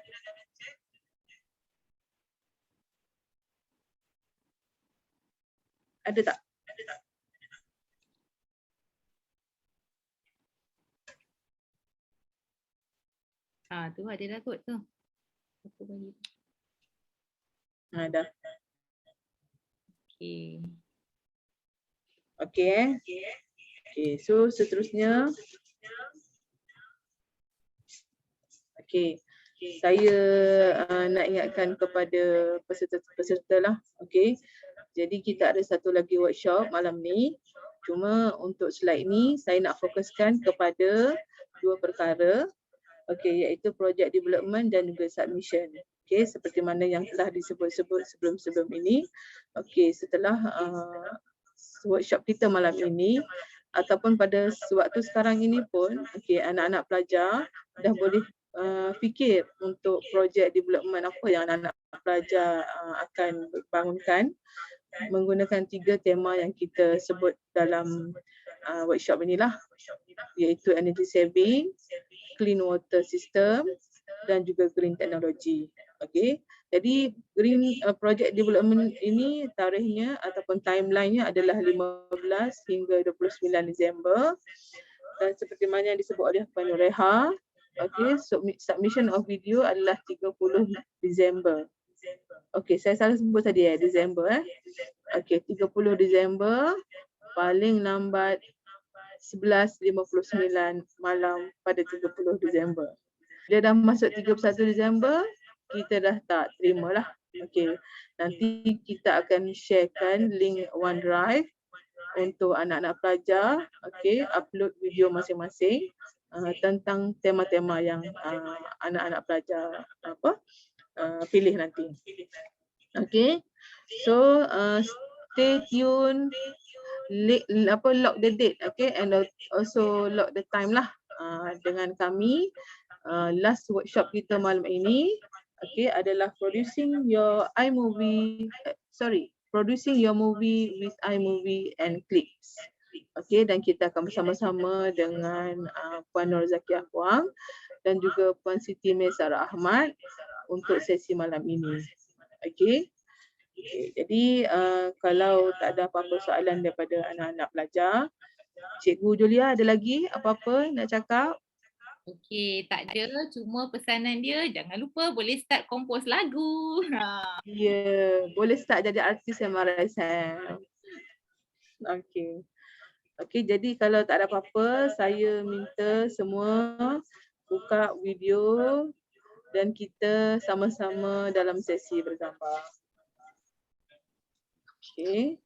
Ada tak? Tu ada dah kot tu. Aku bagi. Dah. Okey. Okey. Okey, so seterusnya. Okey. Saya nak ingatkan kepada peserta-peserta lah. Okey. Jadi kita ada satu lagi workshop malam ni. Cuma untuk slide ni saya nak fokuskan kepada 2 perkara. Okey, iaitu project development dan juga submission. Okey, seperti mana yang telah disebut-sebut sebelum-sebelum ini. Okey, setelah workshop kita malam ini ataupun pada waktu sekarang ini pun, okey, anak-anak pelajar dah boleh fikir untuk project development apa yang anak-anak pelajar akan bangunkan menggunakan 3 tema yang kita sebut dalam workshop inilah, iaitu energy saving, clean water system dan juga green technology. Okey. Jadi green project development ini tarikhnya ataupun timeline-nya adalah 15 hingga 29 Disember. Dan seperti mana yang disebut oleh Puan Nureha, okey, submission of video adalah 30 Disember. Okey, saya salah sebut tadi Disember Okey, 30 Disember, paling lambat 11.59 malam pada 30 Disember. Dia dah masuk 31 Disember, kita dah tak terima lah. Okey, nanti kita akan sharekan link OneDrive untuk anak-anak pelajar, okey, upload video masing-masing tentang tema-tema yang anak-anak pelajar pilih nanti. Okey. So stay tune, lock the date, okay, and also lock the time lah dengan kami. Last workshop kita malam ini, okay, adalah producing your movie with iMovie and Clips. Okay, dan kita akan bersama-sama dengan Puan Nur Zakiah Wang dan juga Puan Siti Mesara Ahmad untuk sesi malam ini. Okay. Jadi kalau tak ada apa-apa soalan daripada anak-anak pelajar, Cikgu Julia ada lagi apa-apa nak cakap? Okey, tak ada. Cuma pesanan dia jangan lupa boleh start compose lagu. Ya, boleh start jadi artis MRSM. Okey. Okey, jadi kalau tak ada apa-apa, saya minta semua buka video dan kita sama-sama dalam sesi bergambar. Okay.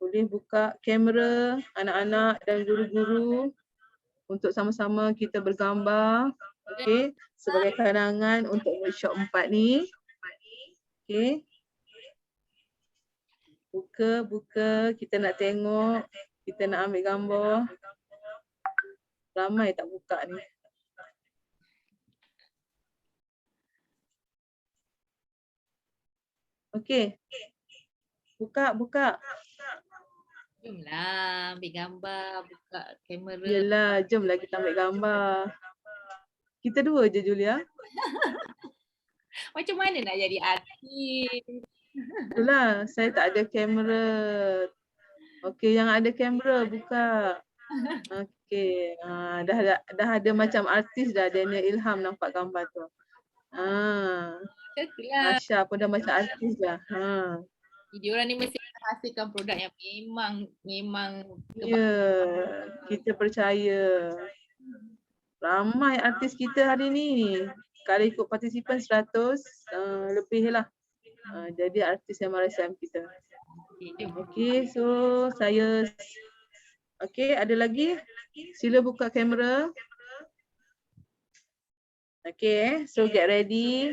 boleh buka kamera anak-anak dan guru-guru untuk sama-sama kita bergambar. Okey, sebagai kenangan untuk workshop 4 ni. Okey. Buka, kita nak tengok, kita nak ambil gambar. Ramai tak buka ni. Okey. Buka. Jomlah ambil gambar, buka kamera. Yelah, jomlah kita ambil gambar. Kita dua je, Julia. Macam mana nak jadi artis? Itulah, saya tak ada kamera. Okey, yang ada kamera buka. Okey, dah ada macam artis dah, Daniel Ilham nampak gambar tu. Itulah. Asha pun dah macam artis dah. Dia orang ni mesti hasilkan produk yang memang Ya, kita percaya. Ramai artis kita hari ni. Kalau ikut partisipan 100 lebih lah. Jadi artis MRSM kita. Okey, so saya ada lagi? Sila buka kamera. Okey, so get ready.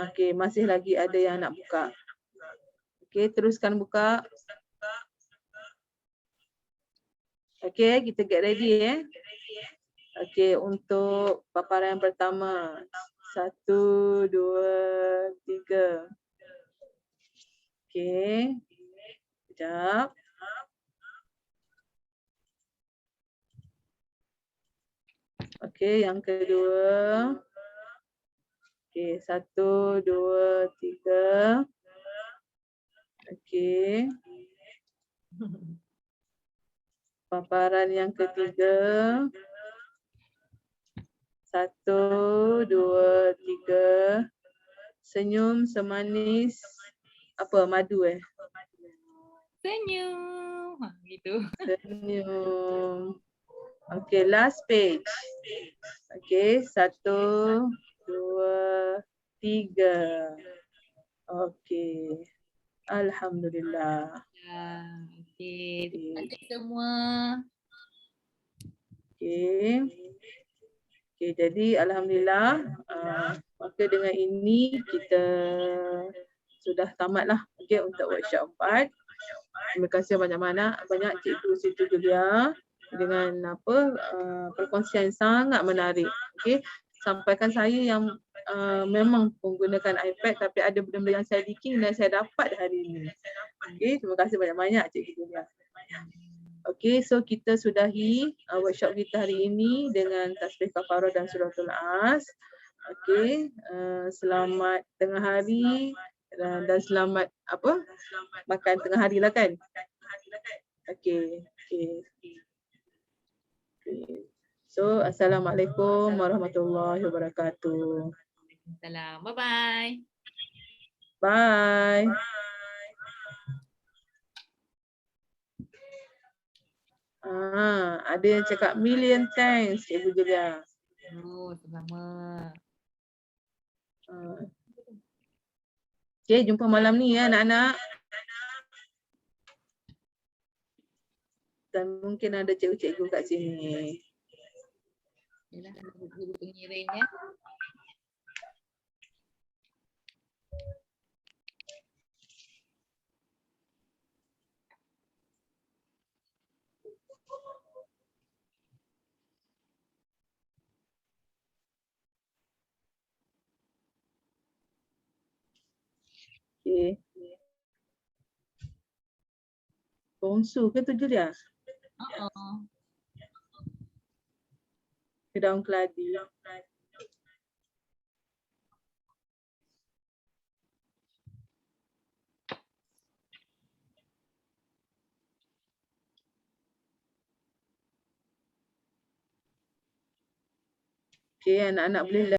Okey, masih lagi ada yang nak buka. Okey, teruskan buka. Okey, kita get ready Okey, untuk paparan yang pertama. 1, 2, 3. Okey. Sekejap. Okey, yang kedua. Okey, 1, 2, 3. Okey. Paparan yang ketiga. 1, 2, 3. Senyum semanis madu senyum. Gitu. Senyum. Okey, last page. Okey, 1, 2, 3. Okey. Alhamdulillah. Okey, terima kasih semua. Okey. Okey, jadi alhamdulillah maka dengan ini kita sudah tamatlah untuk workshop 4. Terima kasih banyak Cikgu Siti Julia dengan perkongsian sangat menarik. Okey, sampaikan saya yang memang menggunakan iPad tapi ada benda-benda yang saya bikin dan saya dapat hari ini. Okey, terima kasih banyak-banyak Cikgu Julia. Okey, so kita sudahi workshop kita hari ini dengan tasbih kafarah dan suratul As. Okey, selamat tengah hari dan selamat makan tengah hari lah kan. Okey. So, assalamualaikum warahmatullahi wabarakatuh. Salam. Bye-bye. Bye. Ada yang cakap million thanks Cikgu Julia. Sama. Okay, jumpa malam ni anak-anak. Dan mungkin ada cikgu-cikgu kat sini. Yalah, guru pengiring Okay. Bongsu ke tu Julia? Ke daun keladi? Okay, anak-anak boleh